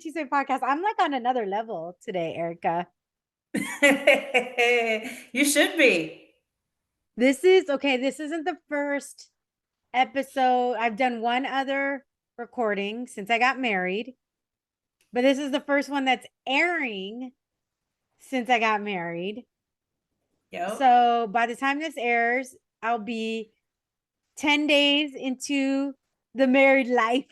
Chisme podcast. I'm like on another level today, Erica. You should be. This is okay. This isn't the first episode. I've done one other recording since I got married, but this is the first one that's airing since I got married. Yep. So by the time this airs, I'll be 10 days into the married life.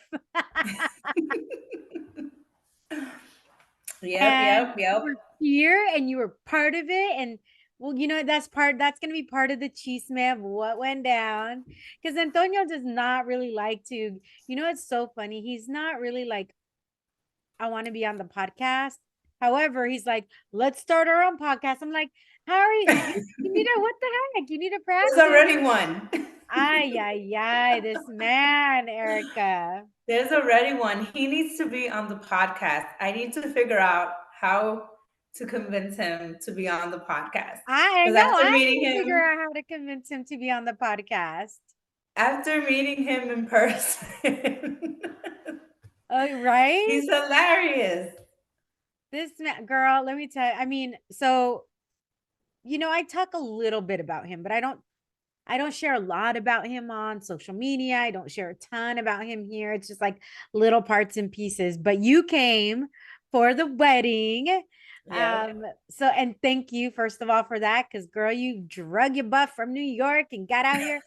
Yep, And yep, you yep. were here and you were part of it. And well, that's gonna be part of the chisme of what went down. Because Antonio does not really like to, it's so funny. He's not really like, I want to be on the podcast. However, he's like, let's start our own podcast. I'm like, how are you? You need what the heck? You need to There's practice. already one. Ay, ay, ay, this man, Erica. There's already one. He needs to be on the podcast. I need to figure out how to convince him to be on the podcast. I Because know I need to figure out how to convince him to be on the podcast. after meeting him in person, Oh, right? he's hilarious. This man, girl, let me tell you. I mean, so I talk a little bit about him, but I don't share a lot about him on social media. I don't share a ton about him here. It's just like little parts and pieces. But you came for the wedding. Yep. So and thank you first of all for that, because girl, you drug your butt from New York and got out here.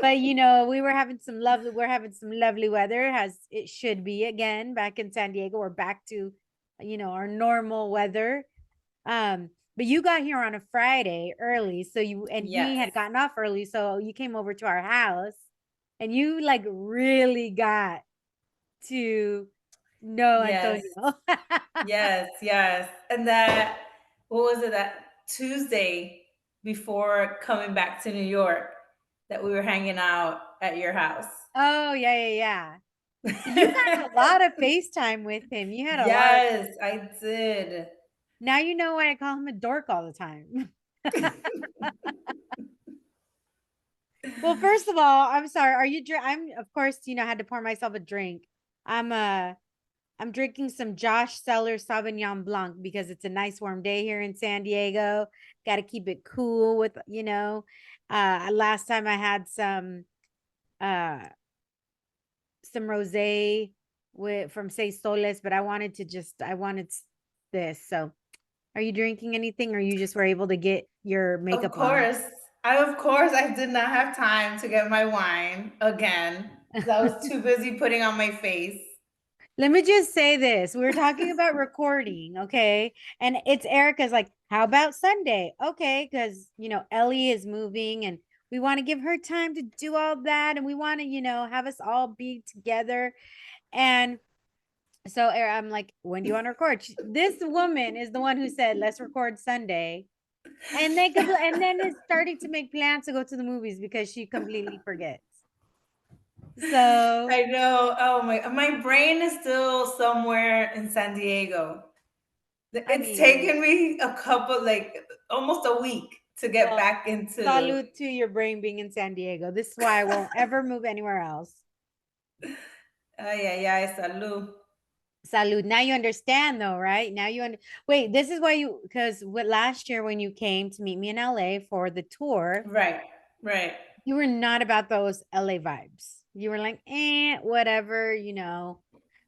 But we're having some lovely weather, as it should be again back in San Diego. We're back to our normal weather. But you got here on a Friday early, so he Yes. had gotten off early, so you came over to our house and you like really got to know Yes. Antonio. Yes, yes. And that, what was it, that Tuesday before coming back to New York that we were hanging out at your house? Oh, yeah, yeah, yeah. So you got a lot of FaceTime with him. You had a lot of Yes, I did. Now you know why I call him a dork all the time. Well, first of all, I'm sorry. Are you I'm of course, had to pour myself a drink. I'm uh I'm drinking some Josh Cellars Sauvignon Blanc because it's a nice warm day here in San Diego. Got to keep it cool with, last time I had uh some rosé with from Seis Soles, but I wanted this. So, are you drinking anything or you just were able to get your Of makeup on? course. I did not have time to get my wine again because I was too busy putting on my face. Let me just say this. We were talking about recording, okay? And it's Erica's like, how about Sunday? Okay, because Ellie is moving and we want to give her time to do all that. And we want to, have us all be together. And so I'm like, when do you want to record? This woman is the one who said, let's record Sunday. And then is starting to make plans to go to the movies because she completely forgets. So I know. Oh my brain is still somewhere in San Diego. I It's mean, taken me a couple, like almost a week to get well, back into. salute to your brain being in San Diego. This is why I won't ever move anywhere else. Ay, ay, ay, salud. Salud. Now you understand, though, right? Wait, this is why because last year when you came to meet me in LA for the tour, Right, right. you were not about those LA vibes. You were like, whatever,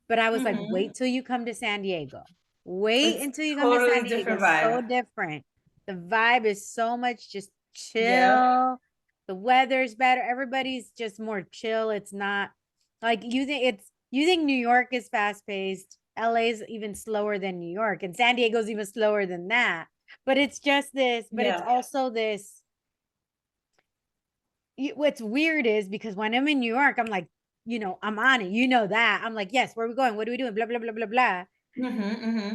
But I was like, Hmm. wait till you come to San Diego. Wait It's until you come to San totally Diego. different So vibe. different. The vibe is so much just Yep. chill. The weather's better. Everybody's just more chill. It's not like you think New York is fast paced. LA's even slower than New York, and San Diego's even slower than that. But it's just this, but it's Yeah. also this. What's weird is because when I'm in New York, I'm like, I'm on it. You know that. I'm like, yes, where are we going? What are we doing? Blah, blah, blah, blah, blah. Hmm. Hmm.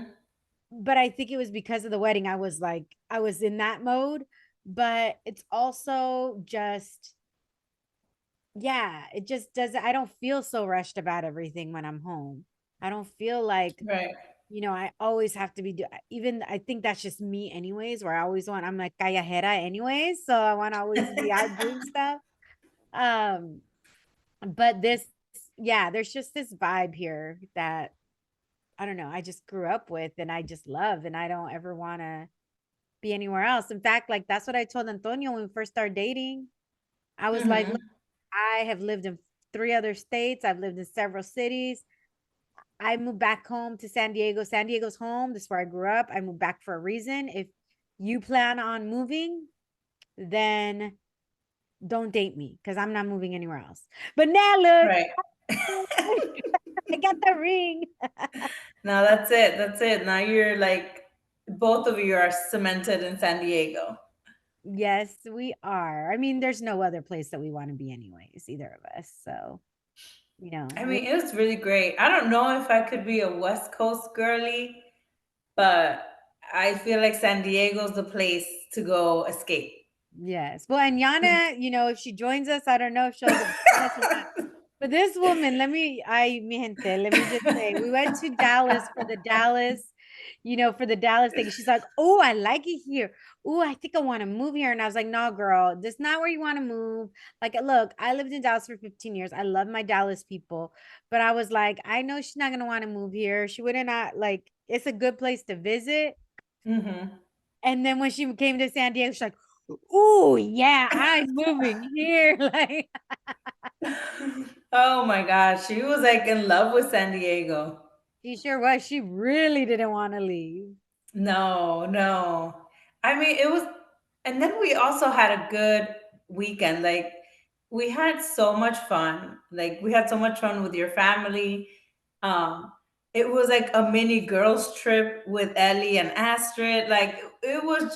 But I think it was because of the wedding. I was like, I was in that mode. But it's also just, yeah, it just doesn't, I don't feel so rushed about everything when I'm home. I don't feel like, Right. I always have to be, even I think that's just me, anyways, where I'm like callejera, anyways. So I want to always be out doing stuff. But this, yeah, there's just this vibe here that I don't know, I just grew up with and I just love, and I don't ever want to be anywhere else. In fact, like that's what I told Antonio when we first started dating. I was like, look, Mm-hmm. I have lived in 3 other states. I've lived in several cities. I moved back home to San Diego. San Diego's home. This is where I grew up. I moved back for a reason. If you plan on moving, then don't date me because I'm not moving anywhere else. But now look, Right. I got the ring. Now that's it. That's it. Now you're like, both of you are cemented in San Diego. Yes, we are. I mean, there's no other place that we want to be, anyways, either of us. So, I we're mean, it was really great. I don't know if I could be a West Coast girly, but I feel like San Diego's the place to go escape. yes. Well, and Yana, if she joins us, I don't know if she'll end up joining us or not. But this woman, mi gente, let me just say, we went to Dallas for the Dallas thing. She's like, oh, I like it here. Oh, I think I want to move here. And I was like, no, girl, this is not where you want to move. Like, look, I lived in Dallas for 15 years. I love my Dallas people. But I was like, I know she's not going to want to move here. She wouldn't not like, it's a good place to visit. Hmm. And then when she came to San Diego, she's like, oh, yeah, I'm moving here. Like, Oh my gosh, she was like in love with San Diego. she sure was. She really didn't want to leave. No, no. I mean, it was, and then we also had a good weekend. Like, we had so much fun. Like, we had so much fun with your family. Um, it was like a mini girls' trip with Ellie and Astrid. Like, it was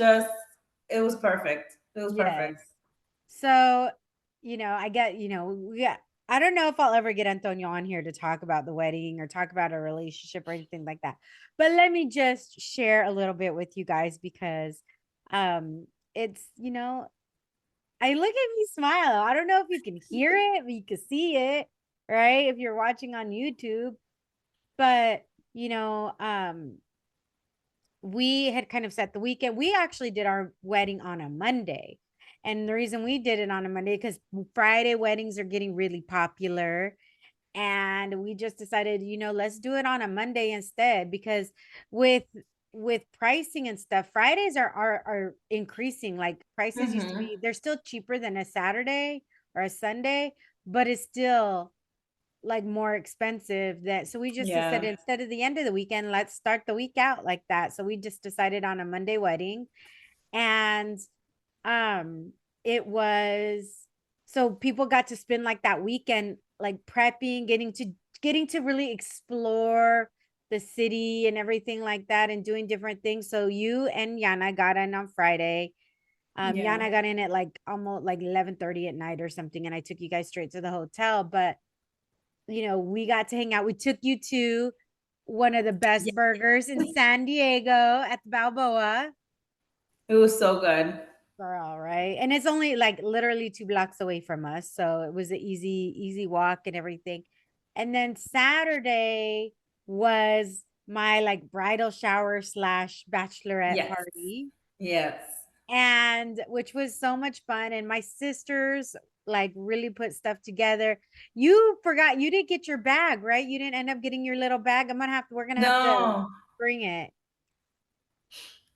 perfect. It was Yes. perfect. So, I get, I don't know if I'll ever get Antonio on here to talk about the wedding or talk about a relationship or anything like that. But let me just share a little bit with you guys because it's, I look at me smile. I don't know if you can hear it, but you can see it, right? If you're watching on YouTube. But, you know, um, we had kind of set the weekend. We actually did our wedding on a Monday. And the reason we did it on a Monday, because Friday weddings are getting really popular. And we just decided, let's do it on a Monday instead. Because with pricing and stuff, Fridays are increasing. Like prices used to Hmm. be, they're still cheaper than a Saturday or a Sunday, but it's still like more expensive. That So we just Yeah. decided, instead of the end of the weekend, let's start the week out like that. So we just decided on a Monday wedding. And um it was, so people got to spend like that weekend like prepping, getting to really explore the city and everything like that, and doing different things. So you and Yana got in on Friday. Yeah. Yana got in at like almost like 11:30 at night or something, and I took you guys straight to the hotel. But we got to hang out. We took you to one of the best Yeah. burgers in San Diego at the Balboa. It was so good. Girl, right? And it's only like literally 2 blocks away from us. So it was an easy walk and everything. And then Saturday was my like bridal shower slash bachelorette Yes. party. Yes. And which was so much fun. And my sisters like really put stuff together. You forgot you didn't get your bag, right? You didn't end up getting your little bag. We're gonna have to No. bring it.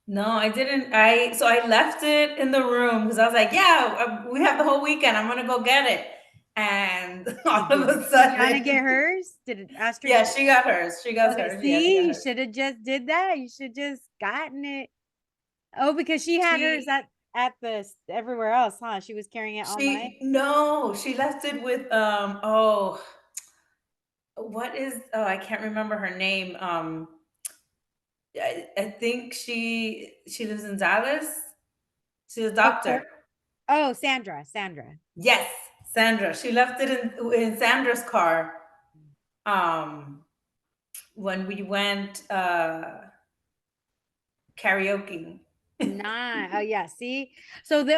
No, I didn't. I left it in the room because I was like, yeah, we have the whole weekend. I'm gonna go get it. And all of a Did Yana get sudden, hers? Did Astrid yeah, get she got hers. She got Okay, hers. Yeah, she got see, you hers. should have just did that. You should just gotten it. Oh, because she had hers She at the everywhere else, huh? She was carrying it all night. she no, she left it with what is I can't remember her name. I think she lives in Dallas. She's a Oh, doctor. Sandra, Sandra. Yes, Sandra. She left it in Sandra's car. Um, when we went karaoke. Nah. Oh yeah. See. So we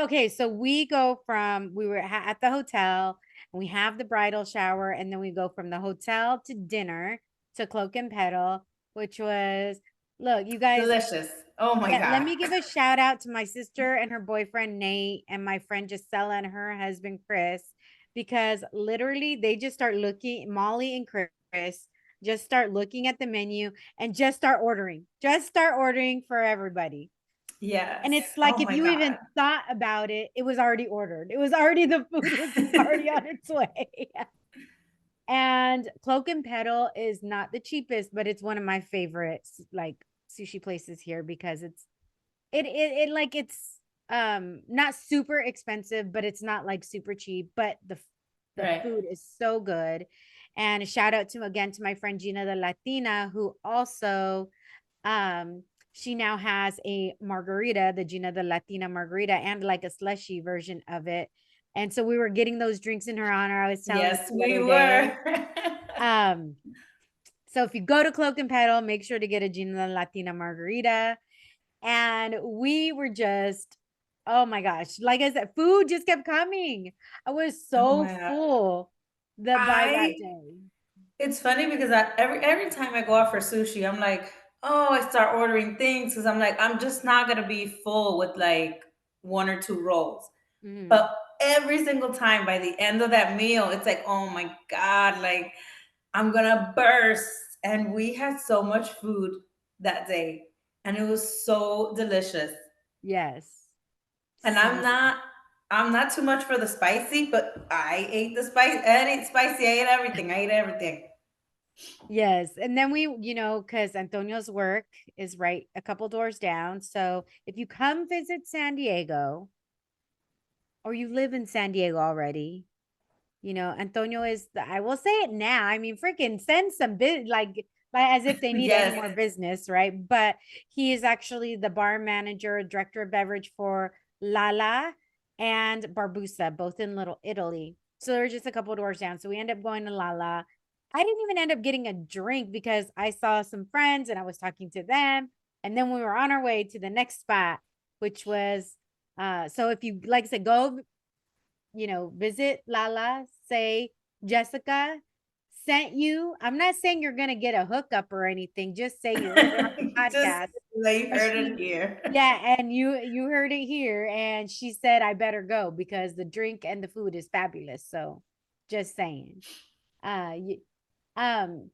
were at the hotel, and we have the bridal shower, and then we go from the hotel to dinner to Cloak and Petal, which was, look, you guys. Delicious. Oh my Yeah, let god. me give a shout out to my sister and her boyfriend Nate, and my friend Gisela and her husband Chris, because literally they just start looking, Molly and Chris just start looking at the menu and just start ordering. Just start ordering for everybody. Yes. And it's Oh like if my you God. even thought about it, it was already ordered. It was already the food was already on its way. And Cloak and Petal is not the cheapest, but it's one of my favorites like sushi places here because it like it's not super expensive, but it's not like super cheap, but the Right. food is so good. And a shout out to again to my friend Gina the Latina, who also she now has a margarita, the Gina the Latina margarita, and like a slushy version of it. And so we were getting those drinks in her honor. I was telling you Yes, the we other day. were. Um, so if you go to Cloak and Petal, make sure to get a Gina the Latina margarita. And we were just, oh my gosh, like I said, food just kept coming. I was Oh so my God. full by that I day. It's funny because every time I go out for sushi, I'm like, oh, I start ordering things because I'm like, I'm just not gonna be full with like one or two rolls. Mhm. But every single time by the end of that meal, it's like, oh my God, like I'm gonna burst. And we had so much food that day, and it was so delicious. Yes. And So I'm not too much for the spicy, but I ate the spice. I ate spicy. I ate everything. I ate everything. yes. And then we, because Antonio's work is right a couple doors down. So if you come visit San Diego or you live in San Diego already, Antonio is I will say it now. I mean, freaking send some like as if they need any Yes. more business, right? But he is actually the bar manager, director of beverage for Lala and Barbusa, both in Little Italy. So they're just a couple doors down. So we end up going to Lala. I didn't even end up getting a drink because I saw some friends and I was talking to them. And then we were on our way to the next spot, which was so if you like I said, go visit Lala, say Jessica sent you. I'm not saying you're gonna get a hookup or anything. Just say you heard it on the Just podcast. like And heard it she, here. yeah, and you heard it here, and she said I better go because the drink and the food is fabulous. So, just saying. You, um,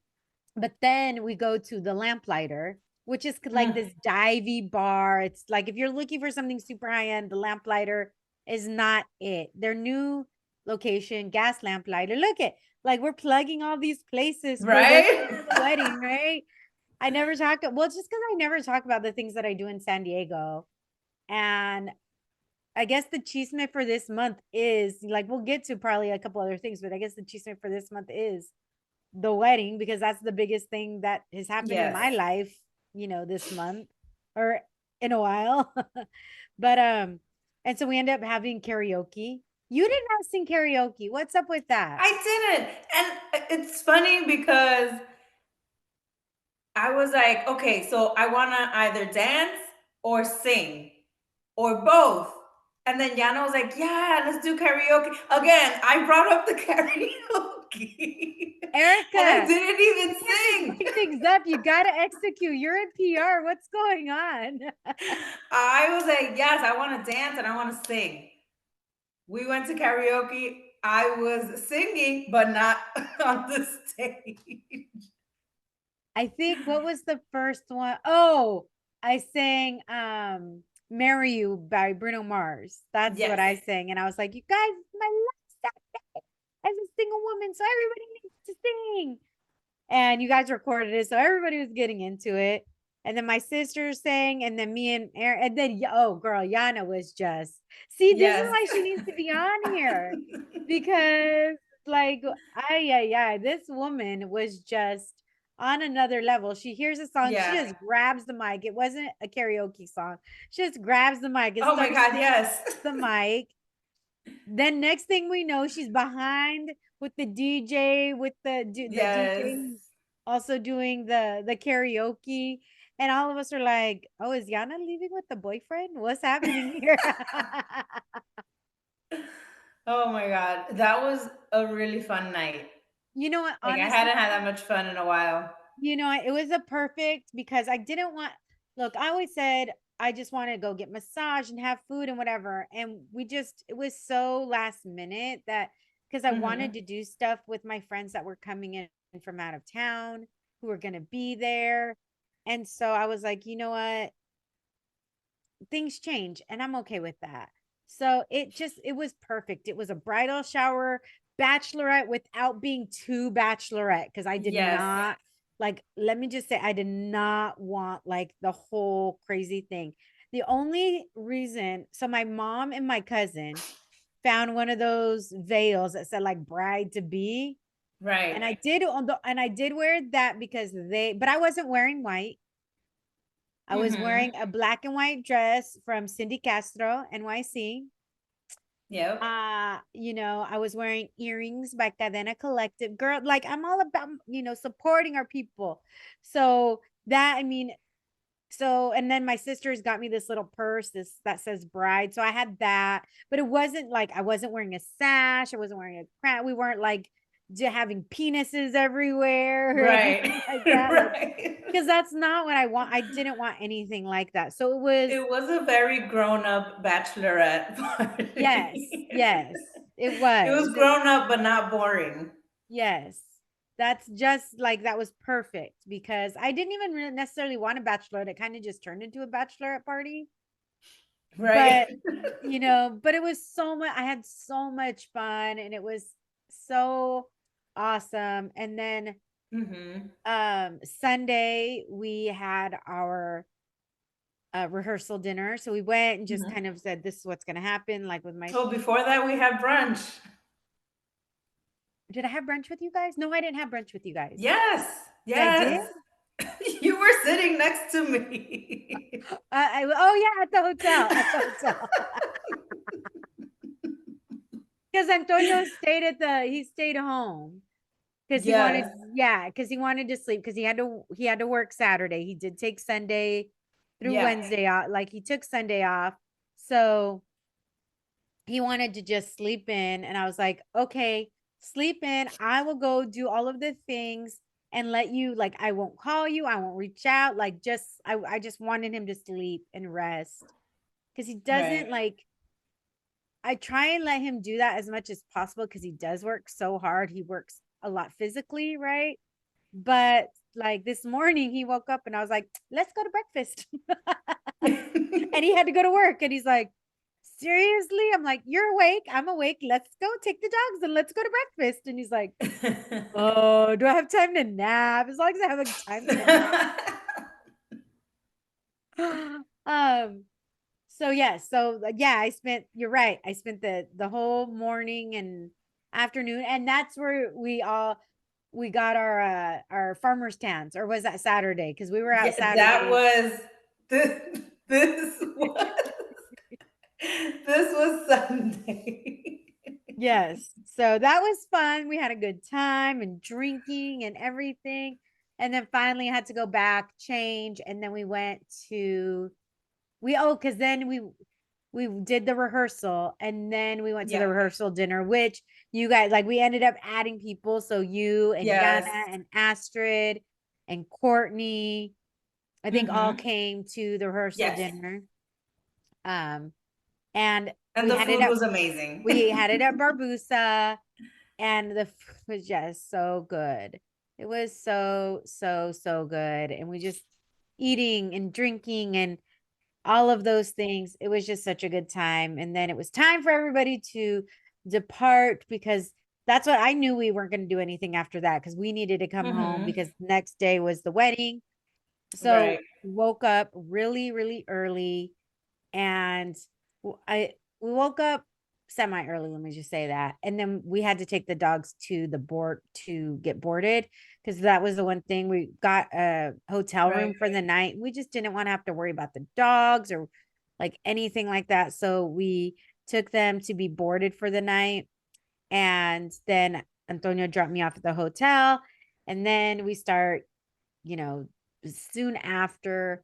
but then we go to the Lamplighter, which is like Mm, this divey bar. It's like if you're looking for something super high end, the Lamplighter is not it. Their new location, Gas Lamplighter. Look at like we're plugging all these places for right? the wedding, right? I never talk well, just because I never talk about the things that I do in San Diego. And I guess the chisme for this month is like we'll get to probably a couple other things, but I guess the chisme for this month is the wedding because that's the biggest thing that has happened in Yes. my life, this month or in a while. But and so we end up having karaoke. You did not sing karaoke. What's up with that? I didn't. And it's funny because I was like, okay, so I want to either dance or sing or both. And then Yana was like, yeah, let's do karaoke. Again, I brought up the karaoke and I Erica, didn't even you can't just sing. bring things up. You got to execute. You're in PR. What's going on? I was like, yes, I want to dance and I want to sing. We went to karaoke. I was singing, but not on the stage. I think what was the first one? Oh, I sang Marry You by Bruno Mars. That's what Yes. I sang. And I was like, you guys, my last Saturday as a single woman. So everybody needs to sing. And you guys recorded it. So everybody was getting into it. And then my sister sang, and then me and Aaron, and then oh girl, Yana was just see, this is Yes. why she needs to be on here. Because like yeah, this woman was just on another level. She hears a song, she Yeah. just grabs the mic. It wasn't a karaoke song. She just grabs the mic and Oh my starts God, singing yes. the mic. Then next thing we know, she's behind with the DJ, with the DJ Yes. who's also doing the karaoke. And all of us are like, oh, is Yana leaving with the boyfriend? What's happening here? Oh my God. That was a really fun night. You know what? Like I Honestly, hadn't had that much fun in a while. it was a perfect because I didn't want, look, I always said I just want to go get massage and have food and whatever. And it was so last minute that because I wanted Hmm. to do stuff with my friends that were coming in from out of town. who were going to be there. And so I was like, you know what? Things change and I'm okay with that. So it was perfect. It was a bridal shower bachelorette without being too bachelorette because I did Yes. not like, let me just say, I did not want like the whole crazy thing. The only reason, so my mom and my cousin found one of those veils that said like bride to be. Right. And I did wear that because but I wasn't wearing white. I was wearing Mm-hmm. a black and white dress from Cindy Castro, NYC. Yep. I was wearing earrings by Cadena Collective. Girl, like I'm all about, supporting our people. So that, I mean, and then my sisters got me this little purse, this that says bride. So I had that, but it wasn't like I wasn't wearing a sash, I wasn't wearing a crown. We weren't like having penises everywhere or Right. anything like that. Like, Right. because that's not what I want. I didn't want anything like that. So it was, It was a very grown up bachelorette yes, party. yes, it It was was. grown up but not boring. Yes. That's just like that was perfect because I didn't even really necessarily want a bachelorette. It kind of just turned into a bachelorette party. Right. But but it was so much, I had so much fun and it was so awesome. And then Mm-hmm. Sunday we had our rehearsal dinner. So we went and just Mm-hmm. kind of said, this is what's going to happen. Like with my, Oh, before that we had brunch. did I have brunch with you guys? No, I didn't have brunch with you guys. Yes. I did. Yes. You were sitting next to me. Oh yeah, at the hotel, because Antonio stayed he stayed home because he wanted, Yes. yeah, because he wanted to sleep because he had to work Saturday. He did take Sunday through Yeah. Wednesday off, like he took Sunday off, so he wanted to just sleep in, and I was like, okay, sleep in. I will go do all of the things and let you, like, I won't call you, I won't reach out, like just I just wanted him to sleep and rest because he Right. doesn't like, I try and let him do that as much as possible because he does work so hard. He works a lot physically, right? But like this morning, he woke up and I was like, let's go to breakfast. And he had to go to work. And he's like, seriously? I'm like, you're awake. I'm awake. Let's go take the dogs and let's go to breakfast. And he's like, oh, do I have time to nap? As long as I have like time to nap. So yeah, I spent, you're right. I spent the whole morning and afternoon, and that's where we got our farmer's tans, or was that Saturday? Because we were out Yeah, that Saturday. was this was this was Sunday. Yes. So that was fun. We had a good time and drinking and everything. And then finally had to go back, change, and then we went to because then we did the rehearsal and then we went to the Yeah. rehearsal dinner, which you guys, like, we ended up adding people. So you and Yana Yes. and Astrid and Courtney, I think all Mm-hmm. came to the rehearsal Yes. dinner. Um, and And the food was amazing. we had it at Barbusa, and the food was just so good. It was so, so, so good. And we just eating and drinking and all of those things. It was just such a good time. And then it was time for everybody to depart because that's what I knew, we weren't going to do anything after that because we needed to come home Mm-hmm. because next day was the wedding. Right. So woke up really, really early, and I we woke up semi early, let me just say that. And then we had to take the dogs to the board to get boarded because that was the one thing. We got a hotel Right. room for the night. We just didn't want to have to worry about the dogs or like anything like that. So we took them to be boarded for the night. And then Antonio dropped me off at the hotel. And then we start, you know, soon after,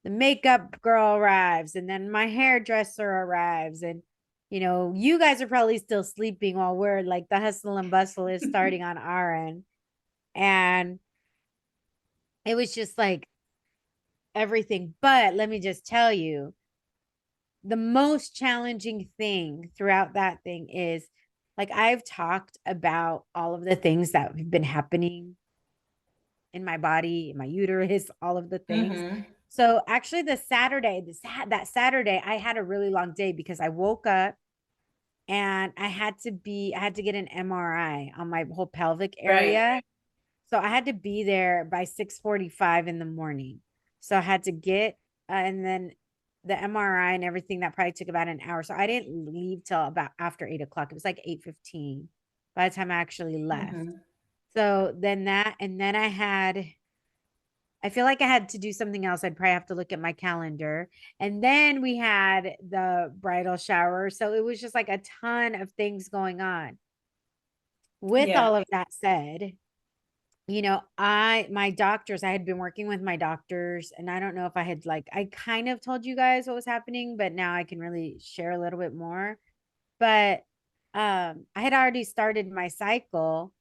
the makeup girl arrives and then my hairdresser arrives, and you guys are probably still sleeping while we're like, the hustle and bustle is starting on our end. And it was just like everything. But let me just tell you, the most challenging thing throughout that thing is, like, I've talked about all of the things that have been happening in my body, my uterus, all of the things. Mm-hmm. So actually the Saturday, that Saturday, I had a really long day because I woke up and I had to get an MRI on my whole pelvic Right. area. So I had to be there by 6:45 in the morning. So I had to get and then the MRI and everything that probably took about an hour. So I didn't leave till about after 8 o'clock. It was like 8:15 by the time I actually left. Mm-hmm. So then that, and then I feel like I had to do something else. I'd probably have to look at my calendar. And then we had the bridal shower. So it was just like a ton of things going on. With Yeah. all of that said, my doctors, I had been working with my doctors, and I don't know if I had like, I kind of told you guys what was happening, but now I can really share a little bit more. But I had already started my cycle,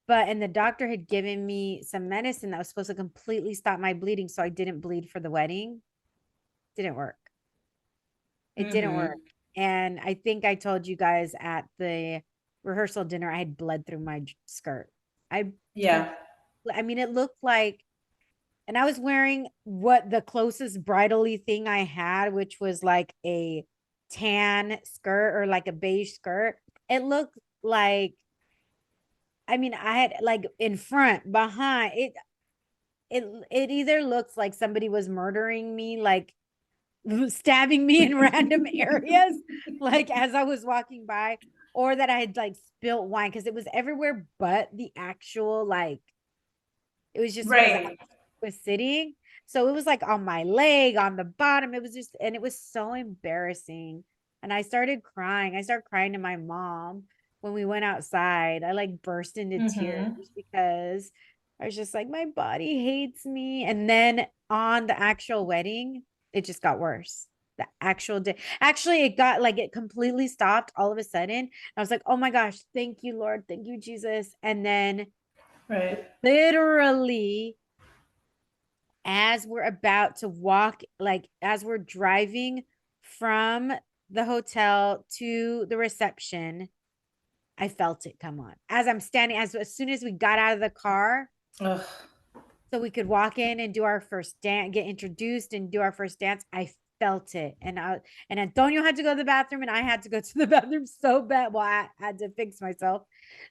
and the doctor had given me some medicine that was supposed to completely stop my bleeding. So I didn't bleed for the wedding. Didn't work. It didn't Mm-hmm. work. And I think I told you guys at the rehearsal dinner, I had bled through my skirt. I, com- Yeah. I mean, it looked like, and I was wearing what the closest bridally thing I had, which was like a tan skirt or like a beige skirt. It looked like, I mean, I had like in front, behind it, it either looks like somebody was murdering me, like stabbing me in random areas, like as I was walking by, or that I had like spilt wine because it was everywhere but the actual like it was just because I Right. was sitting. So it was like on my leg, on the bottom. It was just, and it was so embarrassing. And I started crying. I started crying to my mom when we went outside. I like burst into tears Mm-hmm. because I was just like, my body hates me. And then on the actual wedding, it just got worse. The actual day, actually, it got like it completely stopped all of a sudden. I was like, oh my gosh, thank you, Lord. Thank you, Jesus. And then Right. literally as we're about to walk, like as we're driving from the hotel to the reception, I felt it come on. As I'm standing, as soon as we got out of the car, Ugh. so we could walk in and do our first dance, get introduced and do our first dance. I felt it. And Antonio had to go to the bathroom and I had to go to the bathroom so bad. Well, I had to fix myself.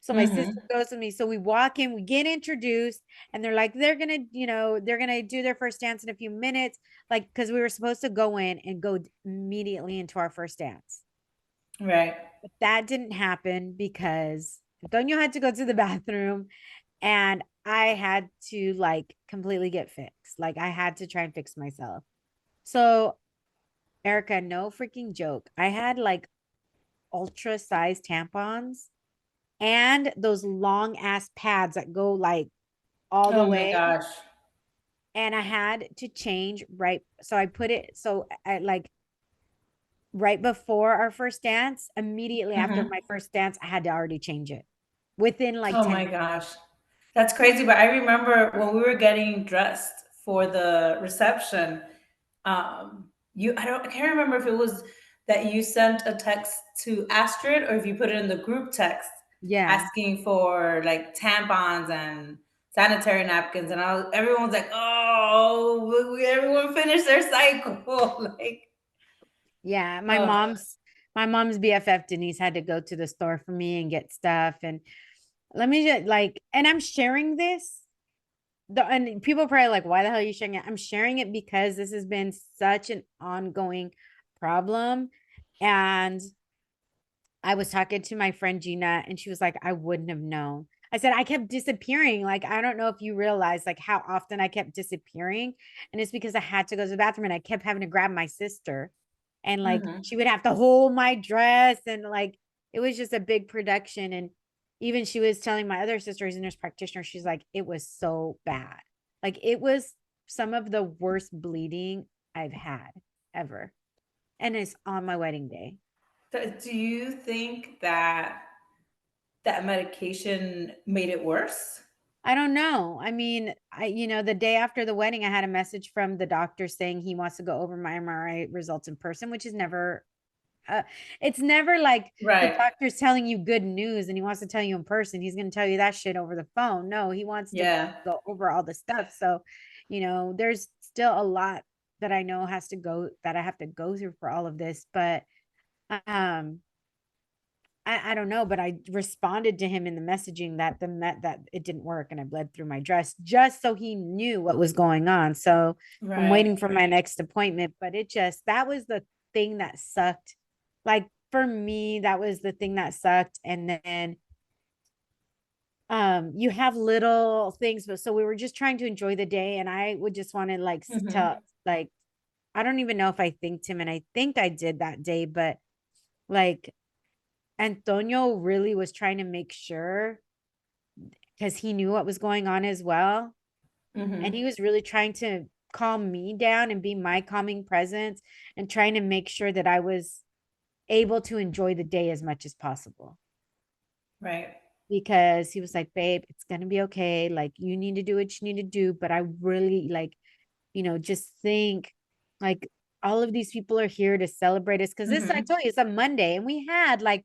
So my sister Mm-hmm. goes with me. So we walk in, we get introduced, and they're like, they're gonna do their first dance in a few minutes. Like, because we were supposed to go in and go immediately into our first dance. Right. But that didn't happen because Antonio had to go to the bathroom and I had to like completely get fixed. Like I had to try and fix myself. So, Erica, no freaking joke. I had like ultra sized tampons and those long ass pads that go like all the Oh my way. gosh. And I had to change right. So I put it so I like right before our first dance, immediately after Mm-hmm. my first dance, I had to already change it within like Oh 10 my minutes. gosh. That's crazy. But I remember when we were getting dressed for the reception, I can't remember if it was that you sent a text to Astrid or if you put it in the group text Yeah. asking for like tampons and sanitary napkins. And everyone's like, oh, everyone finished their cycle. like, Yeah, oh, my mom's BFF Denise had to go to the store for me and get stuff. And let me just like, and I'm sharing this. And people are probably like, why the hell are you sharing it? I'm sharing it because this has been such an ongoing problem. And I was talking to my friend Gina, and she was like, I wouldn't have known. I said, I kept disappearing. Like, I don't know if you realize like how often I kept disappearing. And it's because I had to go to the bathroom and I kept having to grab my sister. And like hmm, she would have to hold my dress. And like it was just a big production. And even she was telling my other sister who's a nurse practitioner, she's like, it was so bad. Like it was some of the worst bleeding I've had ever. And it's on my wedding day. do you think that that medication made it worse? I don't know. I mean, the day after the wedding, I had a message from the doctor saying he wants to go over my MRI results in person, which is never It's never like the Right. doctor's telling you good news and he wants to tell you in person. He's going to tell you that shit over the phone. No, he wants to Yeah. go over all the stuff. So, there's still a lot that I know that I have to go through for all of this. But um, I don't know, but I responded to him in the messaging that it didn't work and I bled through my dress just so he knew what was going on. So I'm Right. waiting for my next appointment, but that was the thing that sucked. Like for me, that was the thing that sucked. And then you have little things, but so we were just trying to enjoy the day and I would just want to like Mm-hmm. tell like I don't even know if I thanked him and I think I did that day, but like Antonio really was trying to make sure because he knew what was going on as well. And Mm-hmm. he was really trying to calm me down and be my calming presence and trying to make sure that I was able to enjoy the day as much as possible. Right. Because he was like, babe, it's going to be okay. Like, you need to do what you need to do. But I really, like, just think like all of these people are here to celebrate us. Cause I Mm-hmm. told you, it's a Monday and we had like,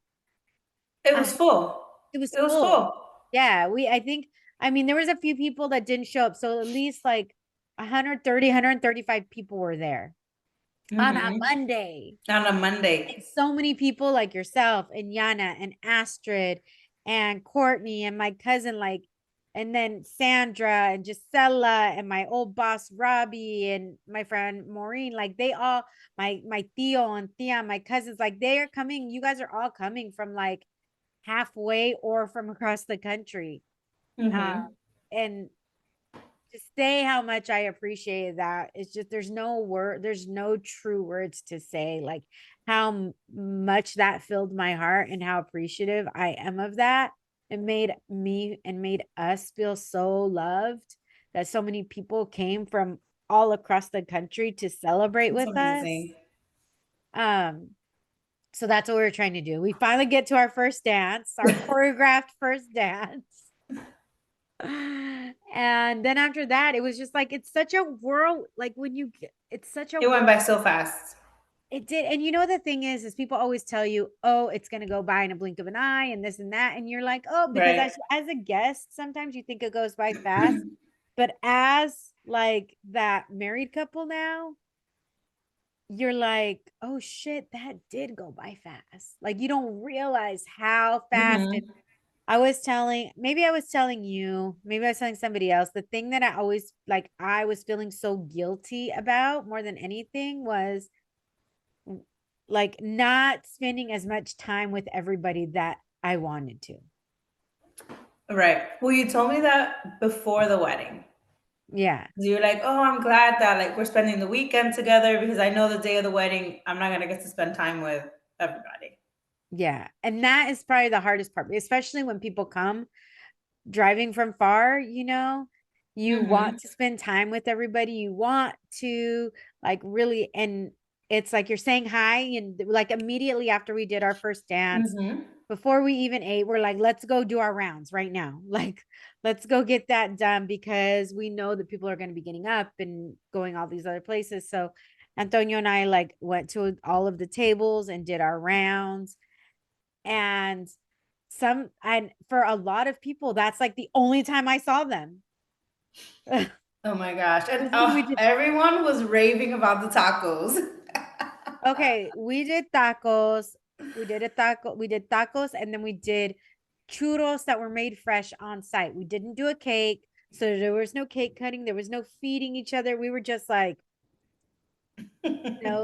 It uh, was full. it was It was full. full. Yeah, I think, I mean, there was a few people that didn't show up. So at least like 130, 135 people were there on a Mm-hmm. Monday. On a And Monday. so many people like yourself and Yana and Astrid and Courtney and my cousin, like, and then Sandra and Gisela and my old boss Robbie and my friend Maureen, like they all, my Theo and Thea, my cousins, like they are coming. You guys are all coming from like halfway or from across the country. Uh, Mm-hmm. and to say how much I appreciate that, it's just there's no true words to say like how much that filled my heart and how appreciative I am of that. It made me and made us feel so loved that so many people came from all across the country to celebrate It's with us. amazing. Um, so that's what we were trying to do. We finally get to our first dance, our choreographed first dance. And then after that, it was just like it's such a whirl. Like when you get, it's such a It went whirl. by so fast. It did. And the thing is people always tell you, oh, it's gonna go by in a blink of an eye and this and that. And you're like, oh, because Right. as a guest, sometimes you think it goes by fast. But as like that married couple now, you're like, oh shit, that did go by fast. Like you don't realize how fast it Mm-hmm. maybe I was telling you, maybe I was telling somebody else. The thing that I always like, I was feeling so guilty about more than anything was like not spending as much time with everybody that I wanted to. Right. Well, you told me that before the wedding. Yeah. You're like, oh, I'm glad that like we're spending the weekend together because I know the day of the wedding, I'm not gonna get to spend time with everybody. Yeah. And that is probably the hardest part, especially when people come driving from far, you Mm-hmm. want to spend time with everybody. You want to like really, and it's like you're saying hi. And like immediately after we did our first dance, Mm-hmm. before we even ate, we're like, let's go do our rounds right now. Like, let's go get that done because we know that people are going to be getting up and going all these other places. So Antonio and I like went to all of the tables and did our rounds. And for a lot of people, that's like the only time I saw them. Oh my gosh. And Was when we did everyone was raving about the tacos. okay, we did tacos. We did tacos, and then we did churros that were made fresh on site. We didn't do a cake, so there was no cake cutting, there was no feeding each other. We were just like,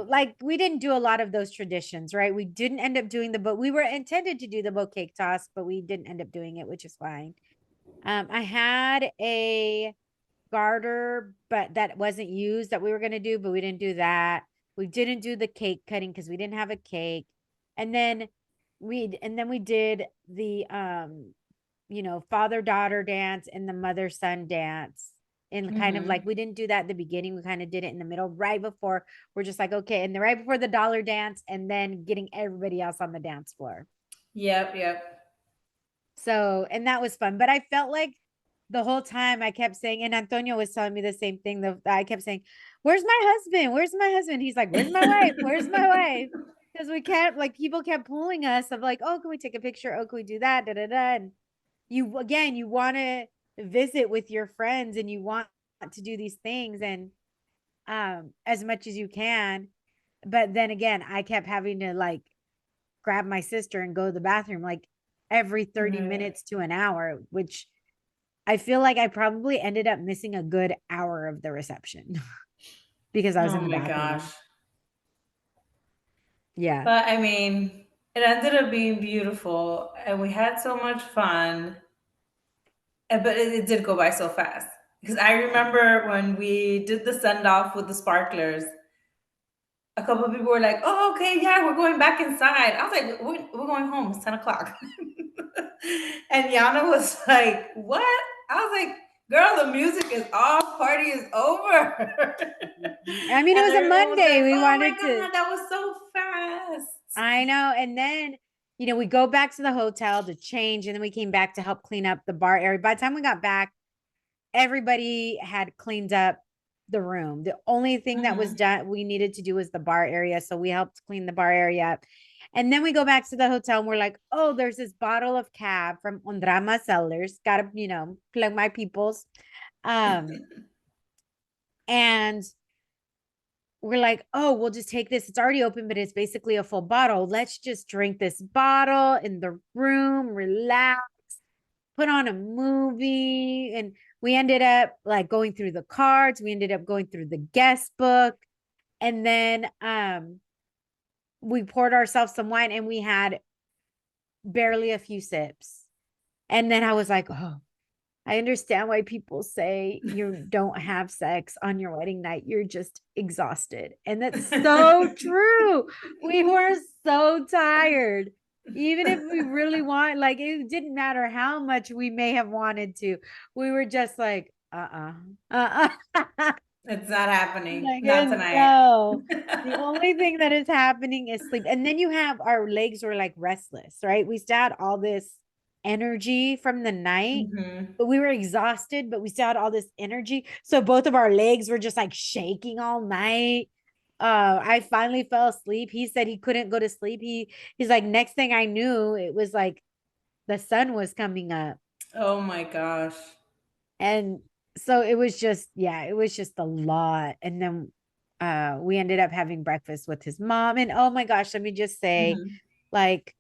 like we didn't do a lot of those traditions, right? We didn't end up doing but we were intended to do the bouquet toss, but we didn't end up doing it, which is fine. I had a garter, but that wasn't used that we were going to do, but we didn't do that. We didn't do the cake cutting because we didn't have a cake. And then we did the father daughter dance and the mother son dance. And kind of like Mm-hmm. we didn't do that at the beginning. We kind of did it in the middle, right before we're just like, okay, and the right before the dollar dance, and then getting everybody else on the dance floor. Yep, yep. So, and that was fun. But I felt like the whole time I kept saying, and Antonio was telling me the same thing. I kept saying, where's my husband? Where's my husband? He's like, where's my wife? Where's my wife? because we kept like people kept pulling us of like, oh, can we take a picture? Oh, can we do that? Da da da. And you again, you want to visit with your friends and you want to do these things and as much as you can. But then again, I kept having to like grab my sister and go to the bathroom like every 30 Right. minutes to an hour, which I feel like I probably ended up missing a good hour of the reception because I was Oh in the my gosh. bathroom. Yeah. But I mean, it ended up being beautiful and we had so much fun. But it did go by so fast. Because I remember when we did the send off with the sparklers, a couple of people were like, "Oh, okay, yeah, we're going back inside." I was like, "We're going home. It's 10 o'clock." And Yana was like, "What?" I was like, "Girl, the music is off. Party is over." I mean, it And was a everyone was Monday. like, We "Oh my wanted to, god, that was so fast." I know. And then, we go back to the hotel to change and then we came back to help clean up the bar area. By the time we got back, everybody had cleaned up the room. The only thing that was Mhm. done, we needed to do was the bar area. So we helped clean the bar area up. And then we go back to the hotel and we're like, oh, there's this bottle of cab from Ondrama Cellars. Gotta, plug my peoples. Um, and we're like, oh, we'll just take this. It's already open, but it's basically a full bottle. Let's just drink this bottle in the room, relax, put on a movie. And we ended up like going through the cards. We ended up going through the guest book. And then we poured ourselves some wine and we had barely a few sips. And then I was like, oh, I understand why people say you don't have sex on your wedding night. You're just exhausted. And that's so true. We were so tired. Even if we really want, like, it didn't matter how much we may have wanted to. We were just like, uh-uh. It's not happening. Like, Not tonight. no. The only thing that is happening is sleep. And then you have our legs were like restless, right? We still had all this energy from the night, Mhm. but we were exhausted, but we still had all this energy. So both of our legs were just like shaking all night. I finally fell asleep. He said he couldn't go to sleep. He's like, next thing I knew, it was like the sun was coming up. Oh my gosh. And so it was just, yeah, it was just a lot. And then we ended up having breakfast with his mom. And oh my gosh, let me just say, Mhm. like,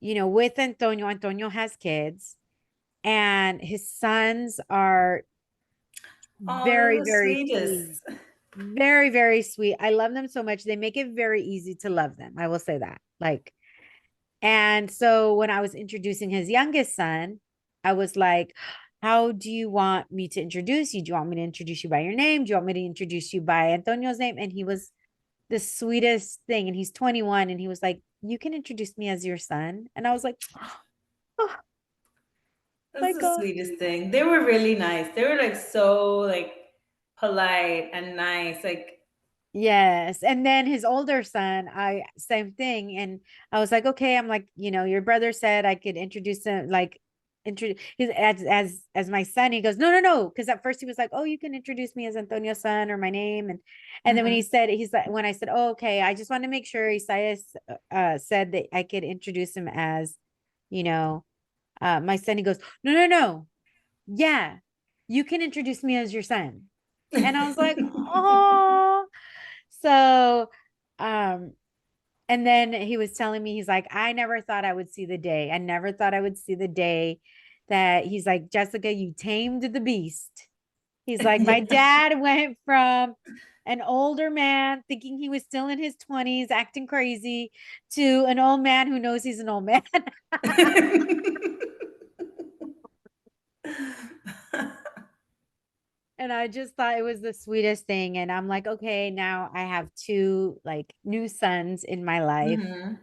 with Antonio has kids, and his sons are Oh, they're very, the very sweet. sweetest. Very, very sweet. I love them so much. They make it very easy to love them. I will say that. Like, and so when I was introducing his youngest son, I was like, how do you want me to introduce you? Do you want me to introduce you by your name? Do you want me to introduce you by Antonio's name? And he was the sweetest thing. And he's 21. And he was like, you can introduce me as your son. And I was like, oh my That's the God. sweetest thing. They were really nice. They were like so like polite and nice. Like Yes. And then his older son, I same thing. And I was like, okay, I'm like, your brother said I could introduce him, like introduce his as my son. He goes, no, no, no. Because at first he was like, oh, you can introduce me as Antonio's son or my name. And then when mhm. he's like, when I said, oh, okay, I just want to make sure Isaiah said that I could introduce him as, you know, my son, he goes, no, no, no. Yeah, you can introduce me as your son. And I was like, oh. So, um, and then he was telling me, he's like, I never thought I would see the day. I never thought I would see the day that he's like, Jessica, you tamed the beast. He's like, my Yeah. dad went from an older man thinking he was still in his 20s, acting crazy, to an old man who knows he's an old man. And I just thought it was the sweetest thing. And I'm like, okay, now I have two like new sons in my life Mhm.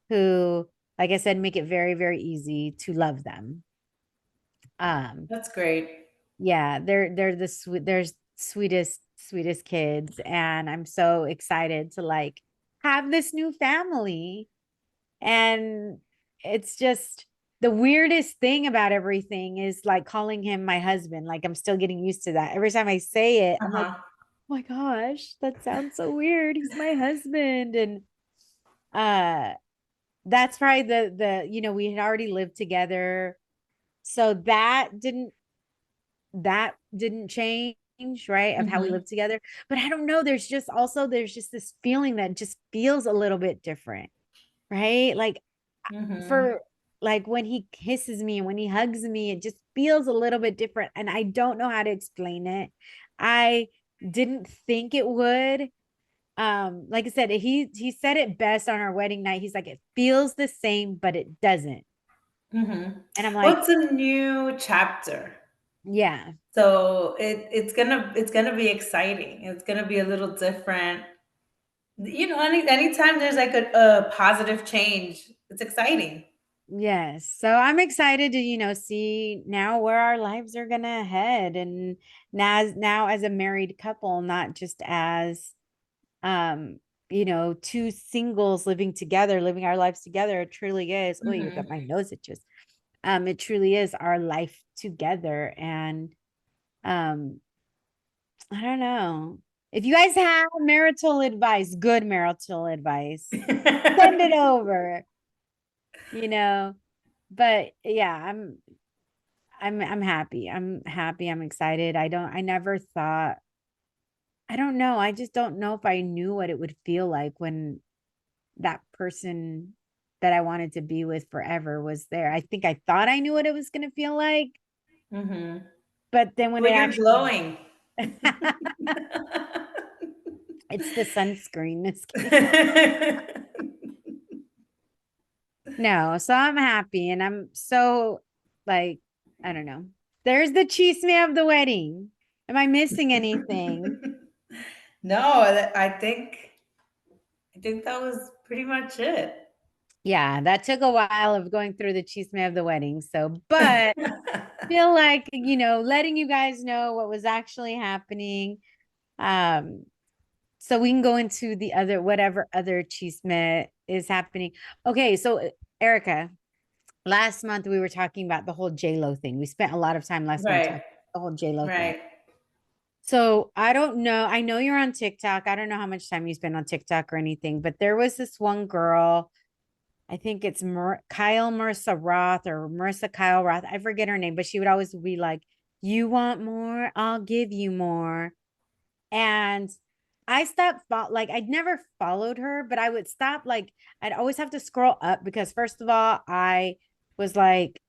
who, like I said, make it very, very easy to love them. Um, That's great. yeah, they're the sweetest kids, and I'm so excited to like have this new family. And it's just the weirdest thing about everything is like calling him my husband. Like I'm still getting used to that. Every time I say it, I'm like, Uh-huh. oh my gosh, that sounds so weird. He's my husband. And uh that's probably the we had already lived together. So that didn't change, right? Of how we Mm-hmm. live together. But I don't know. There's just this feeling that just feels a little bit different, right? Like Mm-hmm. for like when he kisses me and when he hugs me, it just feels a little bit different. And I don't know how to explain it. I didn't think it would. Like I said, he said it best on our wedding night. He's like, it feels the same, but it doesn't. Mm-hmm. And I'm Well, like, it's a new chapter. yeah, So it's gonna be exciting. It's gonna be a little different. Anytime there's like a positive change, it's exciting. yes. So I'm excited to, see now where our lives are gonna head, and now as a married couple, not just as um, two singles living together, living our lives together. It truly is. Oh, you got Hmm. my nose itches. It truly is our life together. And I don't know. If you guys have marital advice, good marital advice, send it over, you know. But yeah, I'm happy. I'm happy. I'm excited. I never thought, I don't know. I just don't know if I knew what it would feel like when that person that I wanted to be with forever was there. I think I thought I knew what it was going to feel like, Hmm. but then when Well, it you're actually glowing. it's the sunscreen. This kid. No, so I'm happy and I'm so like I don't know. There's the chisme of the wedding. Am I missing anything? No, I think that was pretty much it. Yeah, that took a while of going through the chisme of the wedding. So, but feel like, letting you guys know what was actually happening. Um, so we can go into the other whatever other chisme is happening. Okay, so Erica, last month we were talking about the whole J Lo thing. We spent a lot of time last month talking Right, about the whole J Lo thing. right. So I don't know. I know you're on TikTok. I don't know how much time you spend on TikTok or anything, but there was this one girl. I think it's Kyle Marissa Roth or Marissa Kyle Roth. I forget her name, but she would always be like, "You want more? I'll give you more." And I stopped, like, I'd never followed her, but I would stop, like, I'd always have to scroll up because, first of all, I was like,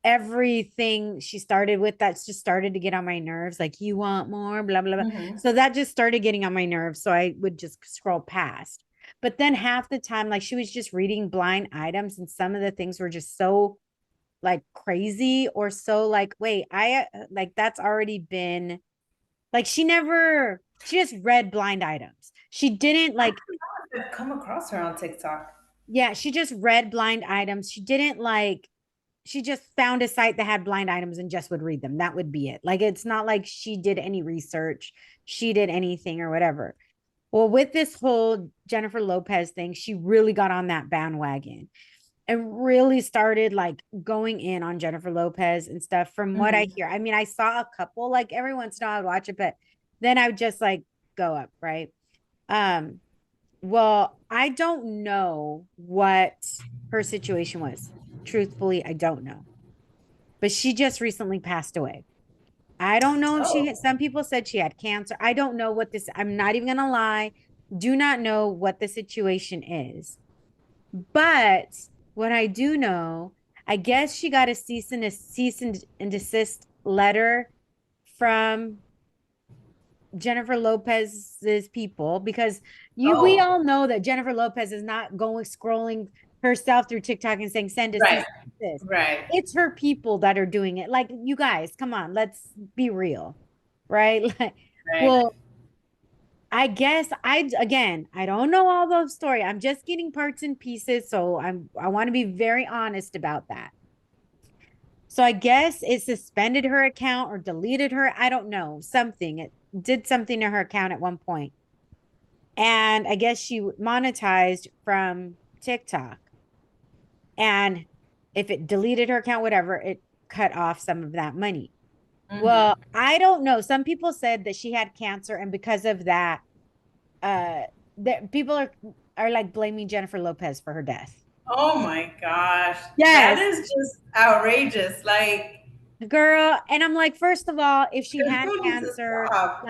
everything she started with that's just started to get on my nerves, like, you want more, blah, blah, blah. Hmm. So that just started getting on my nerves. So I would just scroll past. But then half the time, like, she was just reading blind items, and some of the things were just so like crazy or so like, wait, I like that's already been like she just read blind items. She didn't like, I've come across her on TikTok. yeah, she just read blind items. She didn't like, she just found a site that had blind items and just would read them. That would be it. Like, it's not like she did any research, she did anything or whatever. Well, with this whole Jennifer Lopez thing, she really got on that bandwagon and really started like going in on Jennifer Lopez and stuff from what I Hmm. hear. I mean, I saw a couple like every once in a while I'd watch it, but then I would just like go up, right? Um, well, I don't know what her situation was. Truthfully, I don't know. But she just recently passed away. I don't know if she Oh, had, some people said she had cancer. I don't know what this, I'm not even gonna lie, do not know what the situation is. But what I do know, I guess she got a cease and desist letter from Jennifer Lopez's people because we oh, all know that Jennifer Lopez is not going scrolling herself through TikTok and saying send a right, cease and desist. right, It's her people that are doing it. Like, you guys, come on, let's be real, right? Like, right. well, I guess I don't know all the story. I'm just getting parts and pieces, so I want to be very honest about that. So I guess it suspended her account or deleted her. I don't know. Something. It did something to her account at one point. And I guess she monetized from TikTok. And if it deleted her account, whatever, it cut off some of that money. Well, Hmm. I don't know. Some people said that she had cancer, and because of that, uh, that people are. are like blaming Jennifer Lopez for her death. Oh my gosh. That Yes, is just outrageous. Like, girl. And I'm like, first of all, if she had people need to cancer, stop.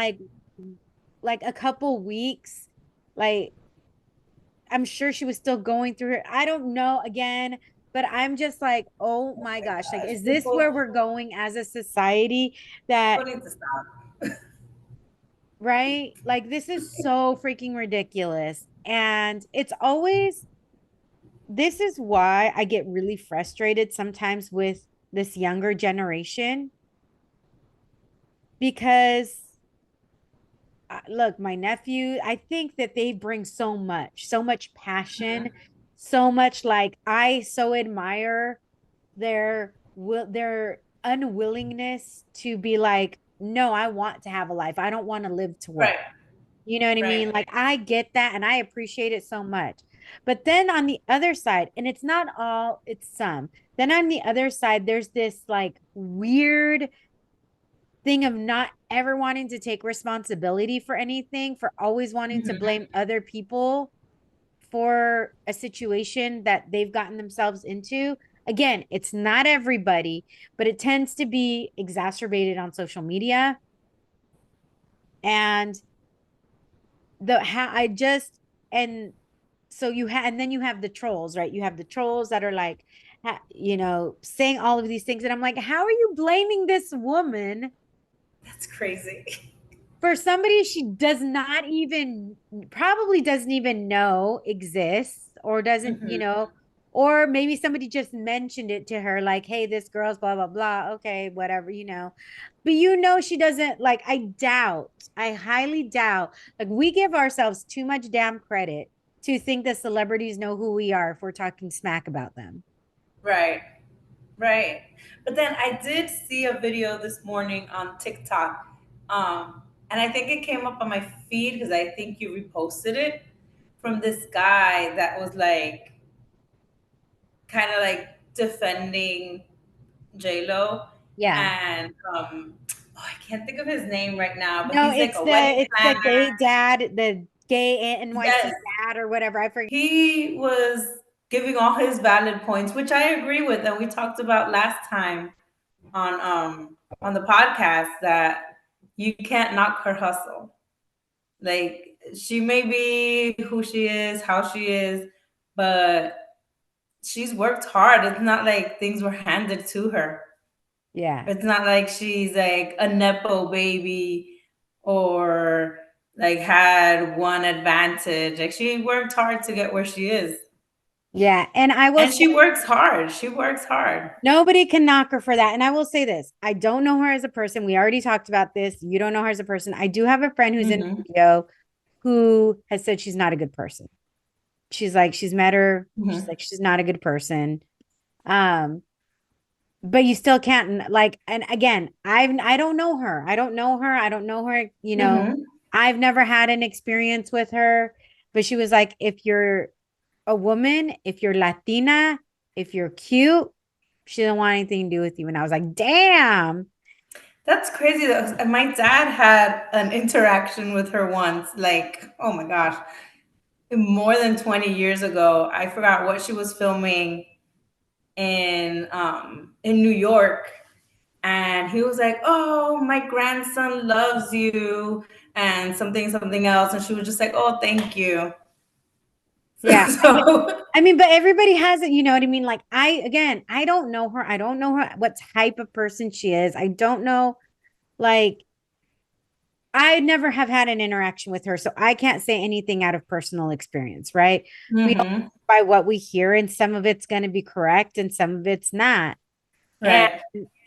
like a couple weeks, like I'm sure she was still going through it. I don't know again, but I'm just like, oh Oh my my gosh, like, gosh. is this where we're going as a society that, People need to stop. right? Like, this is so freaking ridiculous. And it's always, this is why I get really frustrated sometimes with this younger generation because look, my nephew, I think that they bring so much passion, so much like I so admire their unwillingness to be like, no, I want to have a life. I don't want to live to work. Right. You know what I Right. mean? Like I get that and I appreciate it so much. But then on the other side, and it's not all, it's some. Then on the other side, there's this like weird thing of not ever wanting to take responsibility for anything, for always wanting to Hmm. blame other people for a situation that they've gotten themselves into. Again, it's not everybody, but it tends to be exacerbated on social media. And the how I just and so you have and then you have the trolls, right? You have the trolls that are like saying all of these things and I'm like, how are you blaming this woman That's crazy. for somebody she does not even probably doesn't even know exists or doesn't, Hmm. or maybe somebody just mentioned it to her like, hey, this girl's blah blah blah. Okay, whatever, But she doesn't like I highly doubt like we give ourselves too much damn credit to think that celebrities know who we are if we're talking smack about them. Right. Right. But then I did see a video this morning on TikTok. And I think it came up on my feed because I think you reposted it from this guy that was like kind of like defending J Lo. Yeah. And I can't think of his name right now, but No, he's like a wedding it's the planner. gay dad, the gay NYC Yes, dad or whatever. I forget. he was giving all his valid points, which I agree with, and we talked about last time on the podcast that you can't knock her hustle. Like she may be who she is, how she is, but she's worked hard. It's not like things were handed to her. Yeah. It's not like she's like a nepo baby or like had one advantage. Like she worked hard to get where she is. Yeah. And I will And say she works hard. She works hard. nobody can knock her for that. And I will say this I don't know her as a person. We already talked about this. You don't know her as a person. I do have a friend who's in Hmm. video who has said she's not a good person. She's like, she's met her. She's Hmm. like, she's not a good person. Um, but you still can't like, and again, I don't know her. I don't know her. I don't know her, Hmm. I've never had an experience with her, but she was like, if you're a woman, if you're Latina, if you're cute, she doesn't want anything to do with you. And I was like, damn. That's crazy though. And my dad had an interaction with her once, like, oh my gosh, more than 20 years ago. I forgot what she was filming in New York. And he was like, "Oh, my grandson loves you," and something else. And she was just like, "Oh, thank you." Yeah. So, I mean, but everybody has it, you know what I mean? Like I don't know her. I don't know her what type of person she is. I don't know like I never have had an interaction with her, so I can't say anything out of personal experience, right? We all hmm, by what we hear, and some of it's going to be correct, and some of it's not, and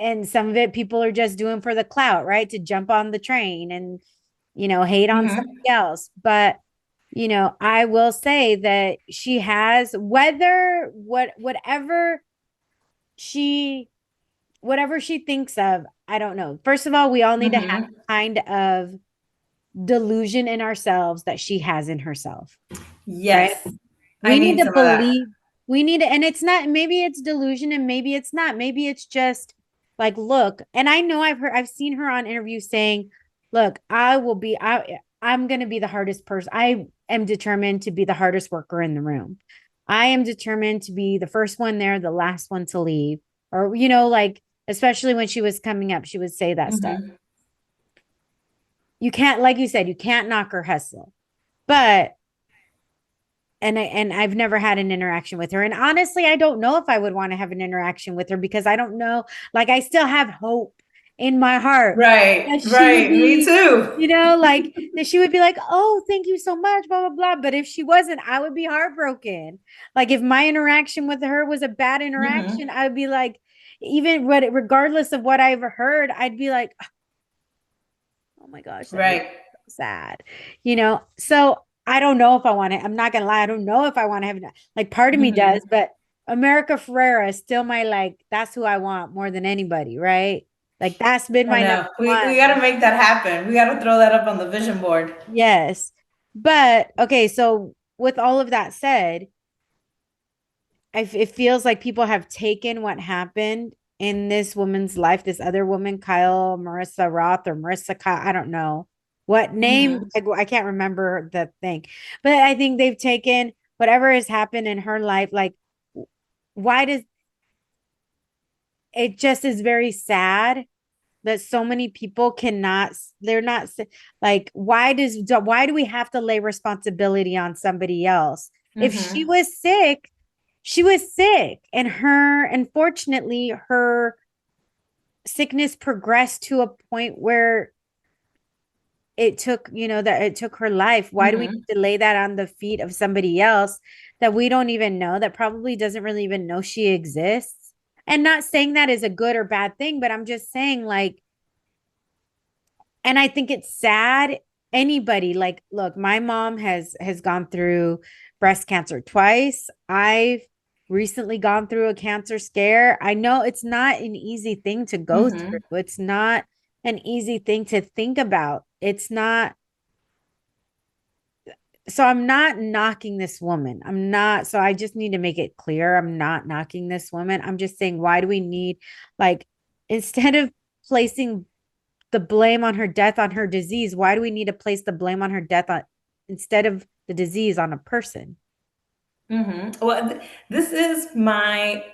right. some of it people are just doing for the clout, right? To jump on the train and hate on somebody Hmm. else. But I will say that she has she whatever she thinks of. I don't know. First of all, we all need to have Hmm. a kind of delusion in ourselves that she has in herself, right? Yes, I We need need to some of that. believe, we need to, and it's not, maybe it's delusion and maybe it's not. Maybe it's just like, look, and I know I've seen her on interviews saying, look, I'm going to be the hardest person. am determined to be the hardest worker in the room. I am determined to be the first one there, the last one to leave. Or, like, especially when she was coming up, she would say that stuff. Mm-hmm. You can't, like you said, you can't knock her hustle. But I've never had an interaction with her. And honestly, I don't know if I would want to have an interaction with her because I don't know. Like, I still have hope in my heart Right, that she would right. Me be, too. like that she would be like, oh, thank you so much, blah, blah, blah. But if she wasn't, I would be heartbroken. Like, if my interaction with her was a bad interaction, Mm-hmm. I would be like, even regardless of what I've heard, I'd be like, oh my gosh, that makes Right. me so sad. So I don't know if I want to, I'm not gonna lie, I don't know if I want to have, like, part of me does, Mm-hmm. but America Ferrera is still my, like, that's who I want more than anybody, right? Like, that's been I my number know. We got one. to make that happen. We got to throw that up on the vision board. Yes. But okay, so with all of that said, it feels like people have taken what happened in this woman's life, this other woman, Kyle Marissa Roth or Marissa Kyle, I don't know what name, Mm-hmm. I can't remember the thing, but I think they've taken whatever has happened in her life. Like, why does it just is very sad that so many people cannot, they're not, like, why do we have to lay responsibility on somebody else? If she Mm-hmm. was sick, she was sick, and unfortunately her sickness progressed to a point where it took her life. Why do we Mm-hmm. need to lay that on the feet of somebody else that we don't even know, that probably doesn't really even know she exists? And not saying that is a good or bad thing, but I'm just saying, like, and I think it's sad. Anybody, like, look, my mom has gone through breast cancer twice. I've recently gone through a cancer scare. I know it's not an easy thing to go Mm-hmm. through. It's not an easy thing to think about. It's not. So I'm not knocking this woman. I'm not. So I just need to make it clear, I'm not knocking this woman. I'm just saying, why do we need, like, instead of placing the blame on her death on her disease, why do we need to place the blame on her death on, instead of the disease, on a person? Mm-hmm. Well, this is my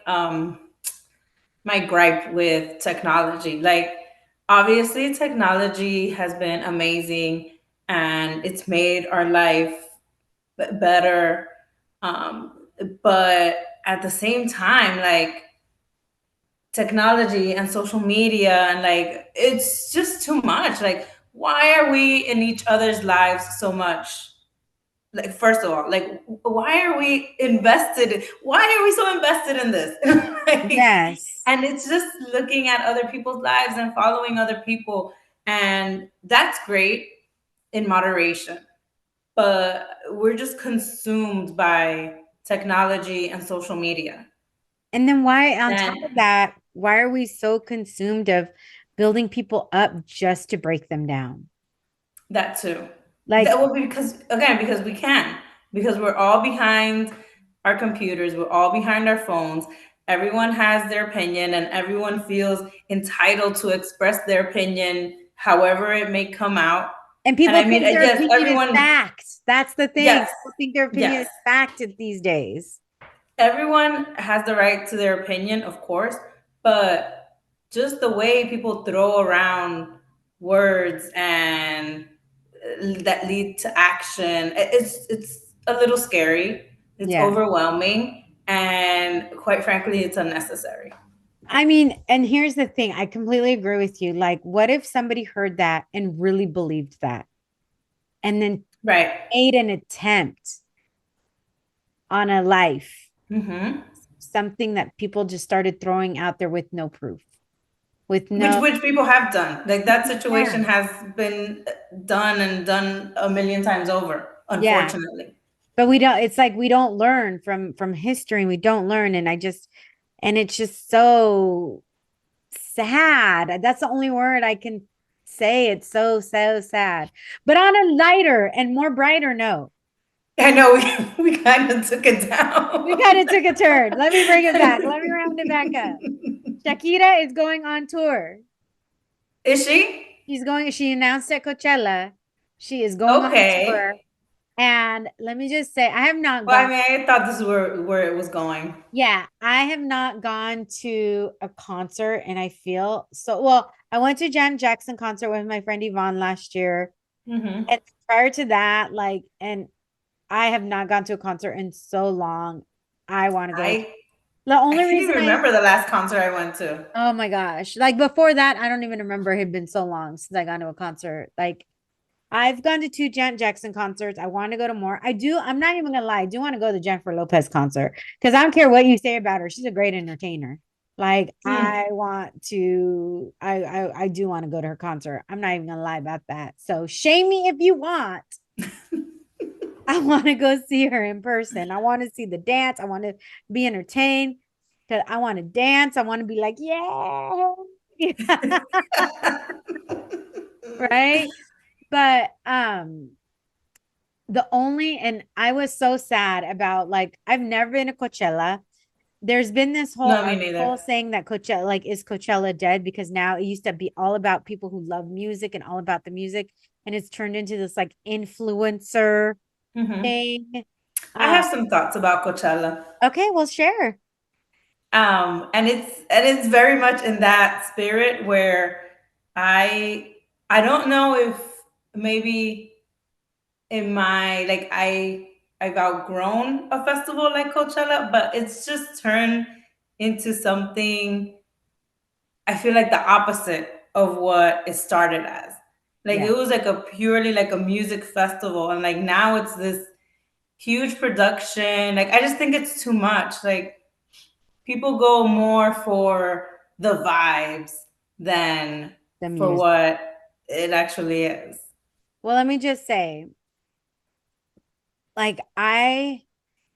gripe with technology. Like, obviously, technology has been amazing and it's made our life better. But at the same time, like, technology and social media and, like, it's just too much. Like, why are we in each other's lives so much? Like, first of all, like, why are we so invested in this? Like, Yes. and it's just looking at other people's lives and following other people, and that's great in moderation, but we're just consumed by technology and social media. And then why, on top of And that, why are we so consumed of building people up just to break them down? that too. That Like, will be because, again, because we can, because we're all behind our computers, we're all behind our phones. Everyone has their opinion, and everyone feels entitled to express their opinion, however it may come out. and And people I mean, think their yes, opinion is everyone, fact. That's the thing. yes, People think their opinion yes, is fact these days. everyone has the right to their opinion, of course, but just the way people throw around words and that lead to action, it's a little scary. It's Yeah. overwhelming, and quite frankly, it's unnecessary. I mean, and here's the thing, I completely agree with you. Like, what if somebody heard that and really believed that and then Right. made an attempt on a life, Hmm. something that people just started throwing out there with no proof, with Which no, people have done. Like, that yeah, situation has been done and done a million times over, yeah. unfortunately. But we don't, it's like we don't learn from history. We don't learn. And it's just so sad. That's the only word I can say. It's so, so sad. But on a lighter and more brighter note, I know we kind of took it we kind down. of took a turn. Let me bring it back. Let me round it back up. Shakira is going on tour. Is she? She announced at Coachella. She is going on Okay. tour. And let me just say, I have not Well, I gone. mean, I thought this is where it was going. Yeah, I have not gone to a concert and I feel so well. I went to Jan Jackson concert with my friend Yvonne last year. Hmm. And prior to that, like, and I have not gone to a concert in so long. I want to go to I the I only can't reason even remember the last concert I went to. oh my gosh, like before that, I don't even remember it had been so long since I gone to a concert. Like I've gone to two Janet Jackson concerts. I want to go to more. I do. I'm not even gonna lie. I do want to go to the Jennifer Lopez concert because I don't care what you say about her. She's a great entertainer. Like Hmm. I want to. I do want to go to her concert. I'm not even gonna lie about that. So shame me if you want. I want to go see her in person. I want to see the dance. I want to be entertained because I want to dance. I want to be like, yeah, right. But the only and I was so sad about like I've never been to Coachella. There's been this whole No, me neither. article saying that Coachella like is Coachella dead because now it used to be all about people who love music and all about the music and it's turned into this like influencer Hmm. thing. I Uh have some thoughts about Coachella. okay, well share. And it's very much in that spirit where I I don't know if maybe in my like I've outgrown a festival like Coachella, but it's just turned into something I feel like the opposite of what it started as. Like Yeah, it was like a purely like a music festival, and like now it's this huge production. Like I just think it's too much. Like people go more for the vibes than the for music. what it actually is. Well, let me just say, like I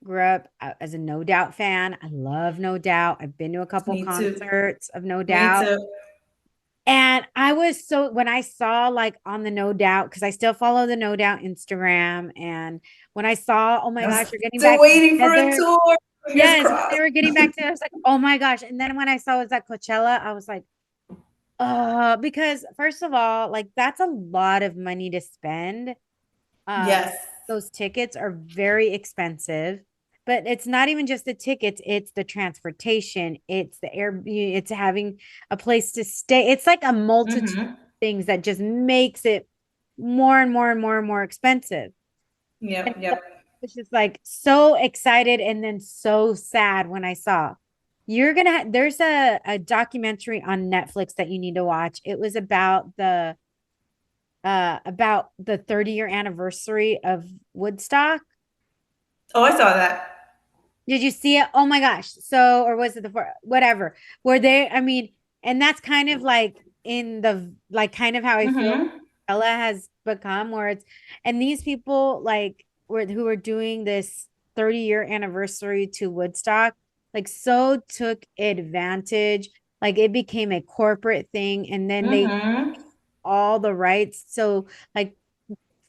grew up as a No Doubt fan. I love No Doubt. I've been to a couple Me too. concerts of No Me Doubt. too. And I was so when I saw like on the No Doubt, because I still follow the No Doubt Instagram. And when I saw, oh my I'm gosh, you're getting still back waiting for a together. tour. Fingers Yes, when they crossed. were getting back together, I was like, oh my gosh. And then when I saw it was at Coachella, I was like, because first of all, like that's a lot of money to spend. Yes. Those tickets are very expensive, but it's not even just the tickets, it's the transportation, it's the air, it's having a place to stay. It's like a multitude of Mm-hmm. things that just makes it more and more and more and more expensive. And Yep. so Yep. it's just like so excited and then so sad when I saw there's a documentary on Netflix that you need to watch. It was about the 30-year anniversary of Woodstock. Oh, I saw that. Did you see it? Oh my gosh. So, or was it whatever, where they, I mean, and that's kind of like in the, like, kind of how I feel Mm-hmm. Ella has become, where it's, and these people like who are doing this 30-year anniversary to Woodstock, like, so took advantage. Like, it became a corporate thing. And then they Mm-hmm. all the rights. So, like,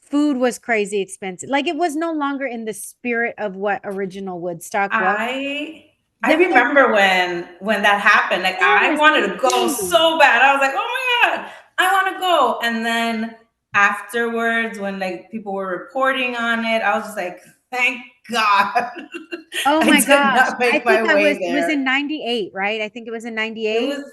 food was crazy expensive. Like it was no longer in the spirit of what original Woodstock was. I Then when remember when that happened. Like I yes, wanted me to go too. so bad. I was like, oh my god, I want to go. And then afterwards, when like people were reporting on it, I was just like, thank God, Oh I my did gosh. not I make think my I was way it was in there. 98, right? I think it was in It 98. was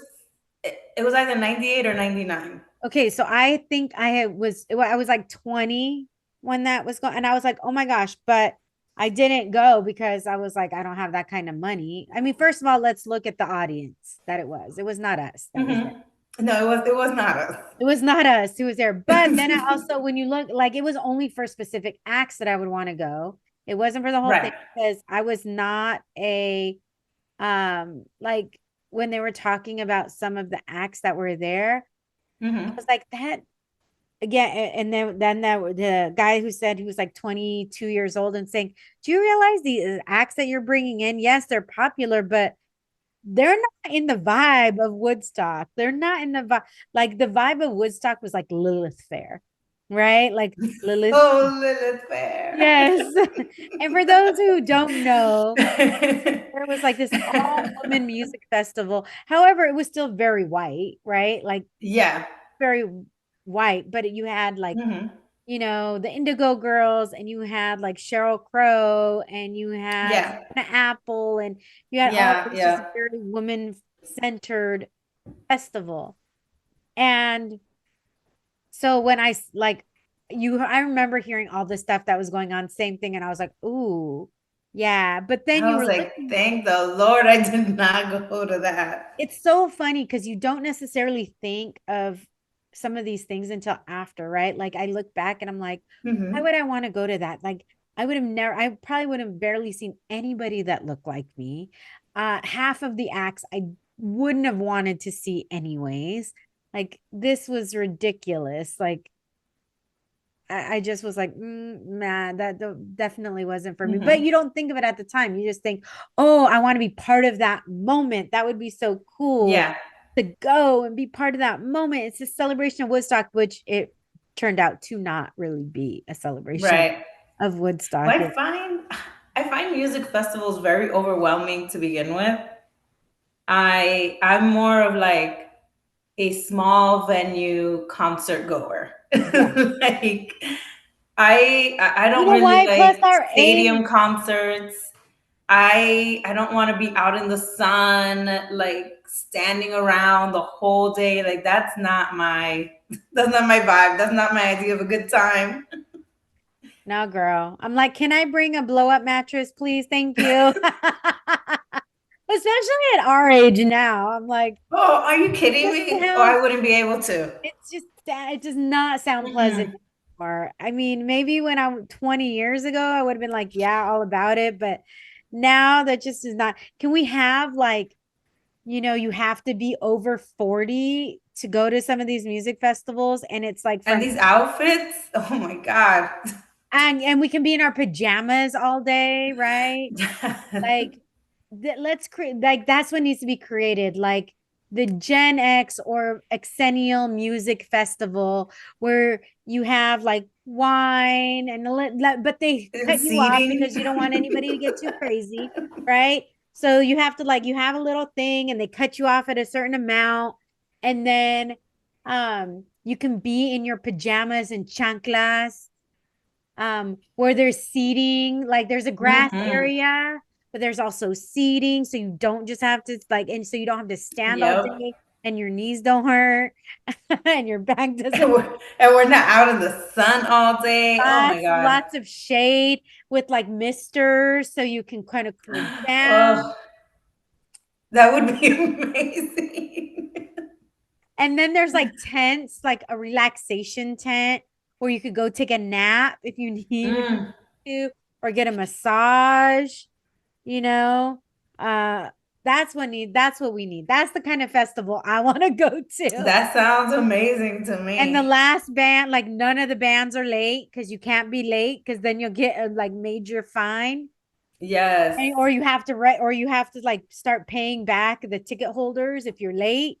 it was either 98 or 99. Okay, so I think I was like 20 when that was going and I was like, "Oh my gosh," but I didn't go because I was like, I don't have that kind of money. I mean, first of all, let's look at the audience that it was. It was not us that was there. Hmm. No, it was not us. It was not us who was there. But then I also, when you look, like it was only for specific acts that I would want to go. It wasn't for the whole thing Right. because I was not like when they were talking about some of the acts that were there, I Hmm. was like, that again. And then the guy who said he was like 22 years old and saying, do you realize the acts that you're bringing in? Yes, they're popular, but they're not in the vibe of Woodstock. They're not in the vibe. Like the vibe of Woodstock was like Lilith Fair, right? Like Lilith. Oh, Lilith Fair. Yes. And for those who don't know, there was like this all woman music festival. However, it was still very white, right? Like Yeah. very white, but you had like Hmm. you know, the Indigo Girls, and you had like Sheryl Crow, and you had Yeah. Fiona Apple, and you had all Yeah. this just Yeah. very woman centered festival. And so when like I remember hearing all this stuff that was going on, same thing, and I was like, ooh, yeah. But then I you was were like, looking, thank the Lord I did not go to that. it's so funny because you don't necessarily think of some of these things until after, right? Like I look back and I'm like, why Hmm. would I want to go to that? Like I would have never, I probably would have barely seen anybody that looked like me. Half of the acts I wouldn't have wanted to see anyways. Like this was ridiculous. Like I just was like, nah, definitely wasn't for me. But Hmm. you don't think of it at the time. You just think, oh, I want to be part of that moment. That would be so cool Yeah. to go and be part of that moment. It's a celebration of Woodstock, which it turned out to not really be a celebration Right. of Woodstock. Well, It, I find music festivals very overwhelming to begin with. I'm more of like a small venue concert goer. yeah. Like I You don't know really why? Plus like our age. stadium concerts. I don't want to be out in the sun, like standing around the whole day. Like that's not my vibe. That's not my idea of a good time. No, girl. I'm like, can I bring a blow up mattress, please? Thank you. Especially at our age now. I'm like, Oh, are you kidding this me? Oh, I sounds, wouldn't be able to. it's just it does not sound pleasant Mm-mm. anymore. I mean, maybe when I'm 20 years ago, I would have been like, yeah, all about it. But now that just is not. Can we have like, you know, you have to be over 40 to go to some of these music festivals, and it's like And from these outfits, oh my God. and we can be in our pajamas all day, right? Like let's create like that's what needs to be created, like the Gen X or Exennial Music Festival, where you have like wine and but they cut you off Seating. because you don't want anybody to get too crazy, right? So you have to like you have a little thing and they cut you off at a certain amount, and then you can be in your pajamas and chanclas, where there's seating, like there's a grass Hmm. area, but there's also seating, so you don't just have to like, and so you don't have to stand all Yep. day and your knees don't hurt and your back And doesn't we're not out in the sun all day. Oh my God. lots of shade with like misters so you can kind of cool down. Oh, that would be amazing. And then there's like tents, like a relaxation tent where you could go take a nap if you need Mm, to, or get a massage, you know. Uh that's what we need. That's the kind of festival I want to go to. that sounds amazing to And the me. last band, like none of the bands are late because you can't be late because then you'll get a like major fine. Yes. And, or you have to like start paying back the ticket holders if you're late.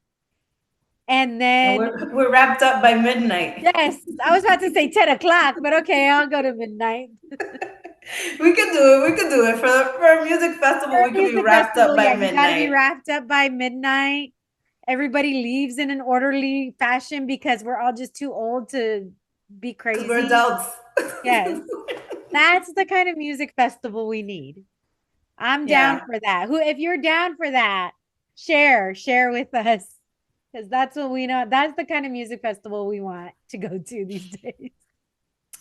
And And then we're wrapped up by midnight. yes, I was about to say 10 o'clock, but okay, I'll go to midnight. We could do it. We could do it for a music For festival. a We could be music wrapped festival, up by yeah, you got to be midnight wrapped up by midnight. Everybody leaves in an orderly fashion because we're all just too old to be because we're crazy. adults. Yes, that's the kind of music festival we need. I'm down Yeah. for that. Who, if you're down for that, share with us because that's what we know. That's the kind of music festival we want to go to these days.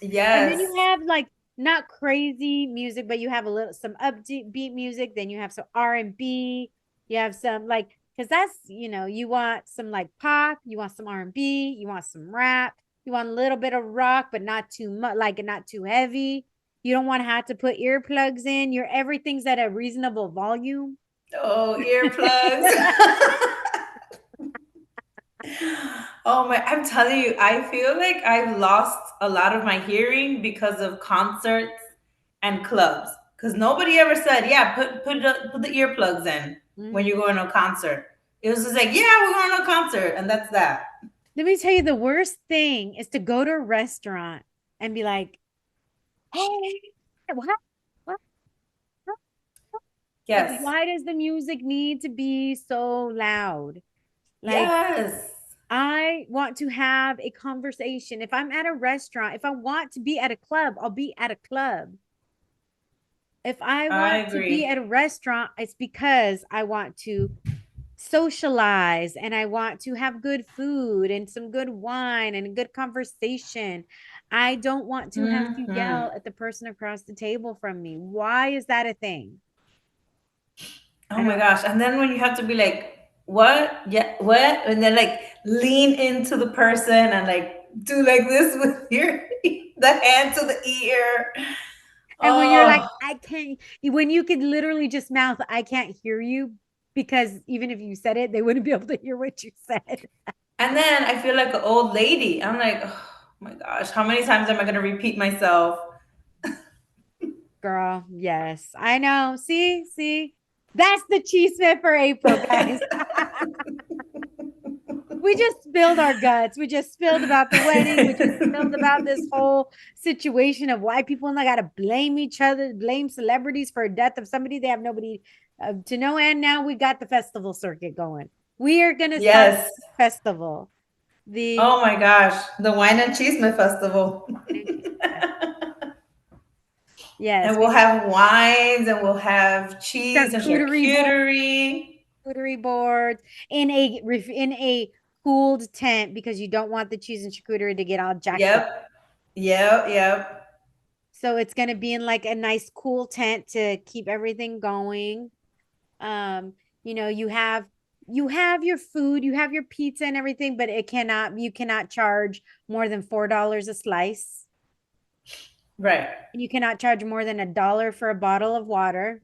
And then you Yes. have like not crazy music, but you have a little some upbeat beat music. Then you have some R&B. You have some like because that's you want some like pop, you want some R&B, you want some rap, you want a little bit of rock, but not too much, like not too heavy. You don't want to have to put earplugs in. Your everything's at a reasonable volume. Oh, earplugs. Oh my, I'm telling you, I feel like I've lost a lot of my hearing because of concerts and clubs. Because nobody ever said, yeah, put the earplugs in when you're Mhm. going to a concert. It was just like, yeah, we're going to a concert, and that's that. Let me tell you, the worst thing is to go to a restaurant and be like, "Hey, what? What? Like, Yes. why does the music need to be so loud? Like, Yes. I want to have a conversation. If I'm at a restaurant, if I want to be at a club, I'll be at a club. If I I want to be agree. at a restaurant, it's because I want to socialize and I want to have good food and some good wine and a good conversation. I don't want to have to Hmm. yell at the person across the table from me. Why is that a thing? Oh I my don't. gosh. And then when you have to be like, what? Yeah, what? And then like lean into the person and like do like this with your the hand to the ear. And when you're like, Oh, I can't, when you could literally just mouth, I can't hear you, because even if you said it, they wouldn't be able to hear what you said. and then I feel like an old lady. I'm like, oh my gosh, how many times am I gonna repeat myself? Girl, yes, I know. See, that's the Chisme for April, guys. We just spilled our guts. We just spilled about the wedding. We just spilled about this whole situation of why people got to blame each other, blame celebrities for a death of somebody they have nobody to know. And now we got the festival circuit going. We are going to start Yes. the festival. The Oh my gosh, the Wine and Chisme Festival. yes, And we we'll have wines and we'll have cheese and charcuterie board, charcuterie. charcuterie boards in a cooled tent, because you don't want the cheese and charcuterie to get all jacked up. Yep. Yep. Yep. So it's going to be in like a nice cool tent to keep everything going. Um, you have your food, you have your pizza and everything, but you cannot charge more than $4 a slice. Right. And you cannot charge more than $1 for a bottle of water.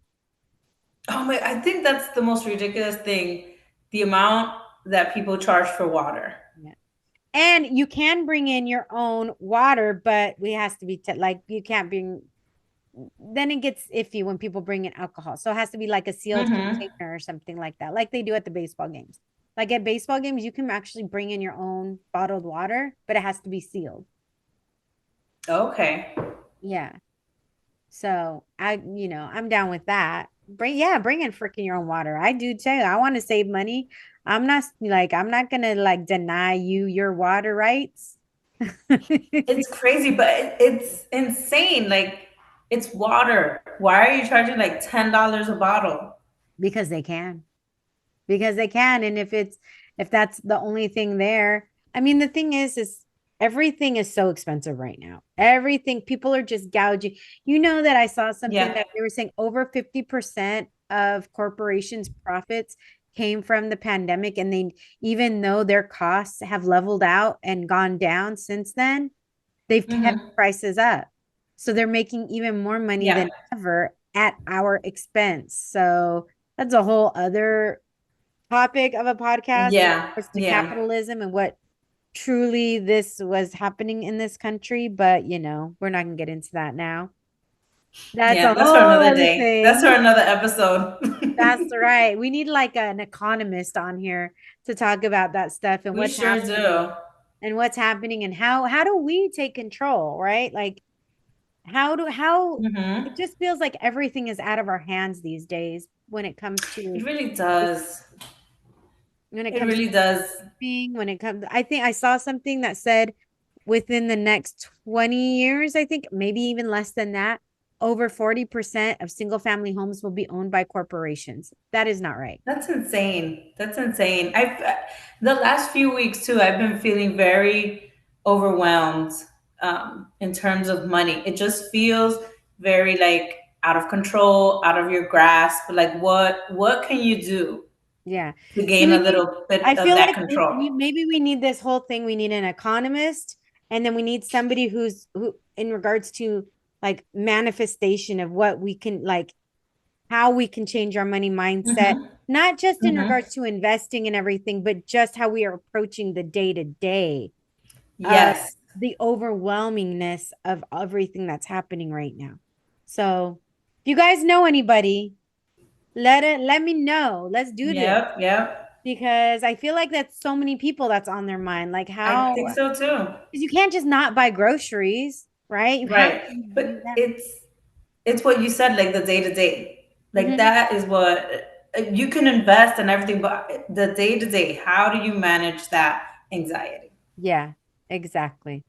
Oh my, I think that's the most ridiculous thing. The amount that people charge for water. Yeah. And you can bring in your own water, but we has to be like you can't bring, then it gets iffy when people bring in alcohol. So it has to be like a sealed Mm-hmm. container or something like that, like they do at the baseball games. Like at baseball games, you can actually bring in your own bottled water, but it has to be sealed. Okay. Yeah. So I'm down with that. Bring in freaking your own water. I do too. I want to save money. I'm not gonna like deny you your water rights. It's crazy, but it's insane. Like, it's water. Why are you charging like $10 a bottle? Because they can. Because they can. And if that's the only thing there, I mean, the thing is everything is so expensive right now. Everything, people are just gouging. You know that I saw something Yeah. that they were saying over 50% of corporations' profits came from the pandemic, and they, even though their costs have leveled out and gone down since then, they've kept Mm-hmm. prices up. So they're making even more money Yeah. than ever at our expense. So that's a whole other topic of a podcast in Yeah. regards to Yeah. capitalism and what truly this was happening in this country. But we're not gonna get into that now. That's a Yeah. That's for whole another other day. That's for thing. another episode. That's right. We need like an economist on here to talk about that stuff and We what's sure happening do. and what's happening and how do we take control, right? Like how it Mm-hmm. just feels like everything is out of our hands these days when it comes It to really does. when it It comes to really does. when it comes, I think I saw something that said within the next 20 years, I think maybe even less than that, over 40% of single family homes will be owned by corporations. That is not right. That's insane. That's insane. The last few weeks too, I've been feeling very overwhelmed in terms of money. It just feels very like out of control, out of your grasp. Like, what can you do Yeah. to See, gain a little I bit of feel that like control? maybe we need this whole thing. We need an economist, and then we need somebody who in regards to like manifestation of what we can, like how we can change our money mindset, Mm-hmm. not just in Mm-hmm. regards to investing and everything, but just how we are approaching the day to day of Yes. the overwhelmingness of everything that's happening right now. So, if you guys know anybody, let me know. Let's do this, Yep. Yep. because I feel like that's so many people that's on their mind. Like I how, think so too. because you can't just not buy groceries, right? You have Right. you But have. it's what you said, like the day to day. Like Mhm. that is what you can invest and everything, but the day to day, how do you manage that anxiety. Yeah, exactly.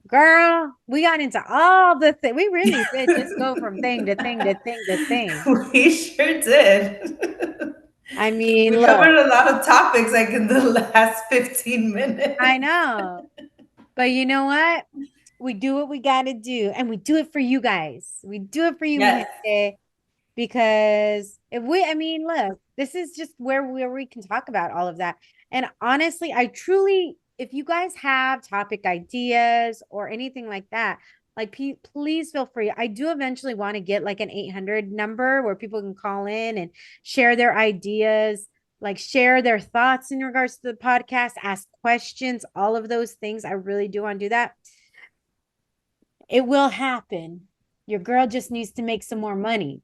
Girl, we got into all the things. We really did just go from thing to thing to thing to thing. We sure did. I mean, We look, covered a lot of topics like in the last 15 minutes. I know. But you know what? We do what we got to do, and we do it for you guys. We do it for you, mi Yes. gente, because if we, I mean, look, this is just where we can talk about all of that. And honestly, I truly, if you guys have topic ideas or anything like that, like please feel free. I do eventually want to get like an 800 number where people can call in and share their ideas, like share their thoughts in regards to the podcast, ask questions, all of those things. I really do want to do that. It will happen. Your girl just needs to make some more money.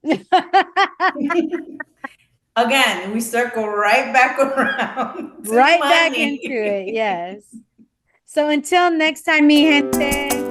Again, we circle right back around to Right back into it. money. Yes. So until next time, mi gente.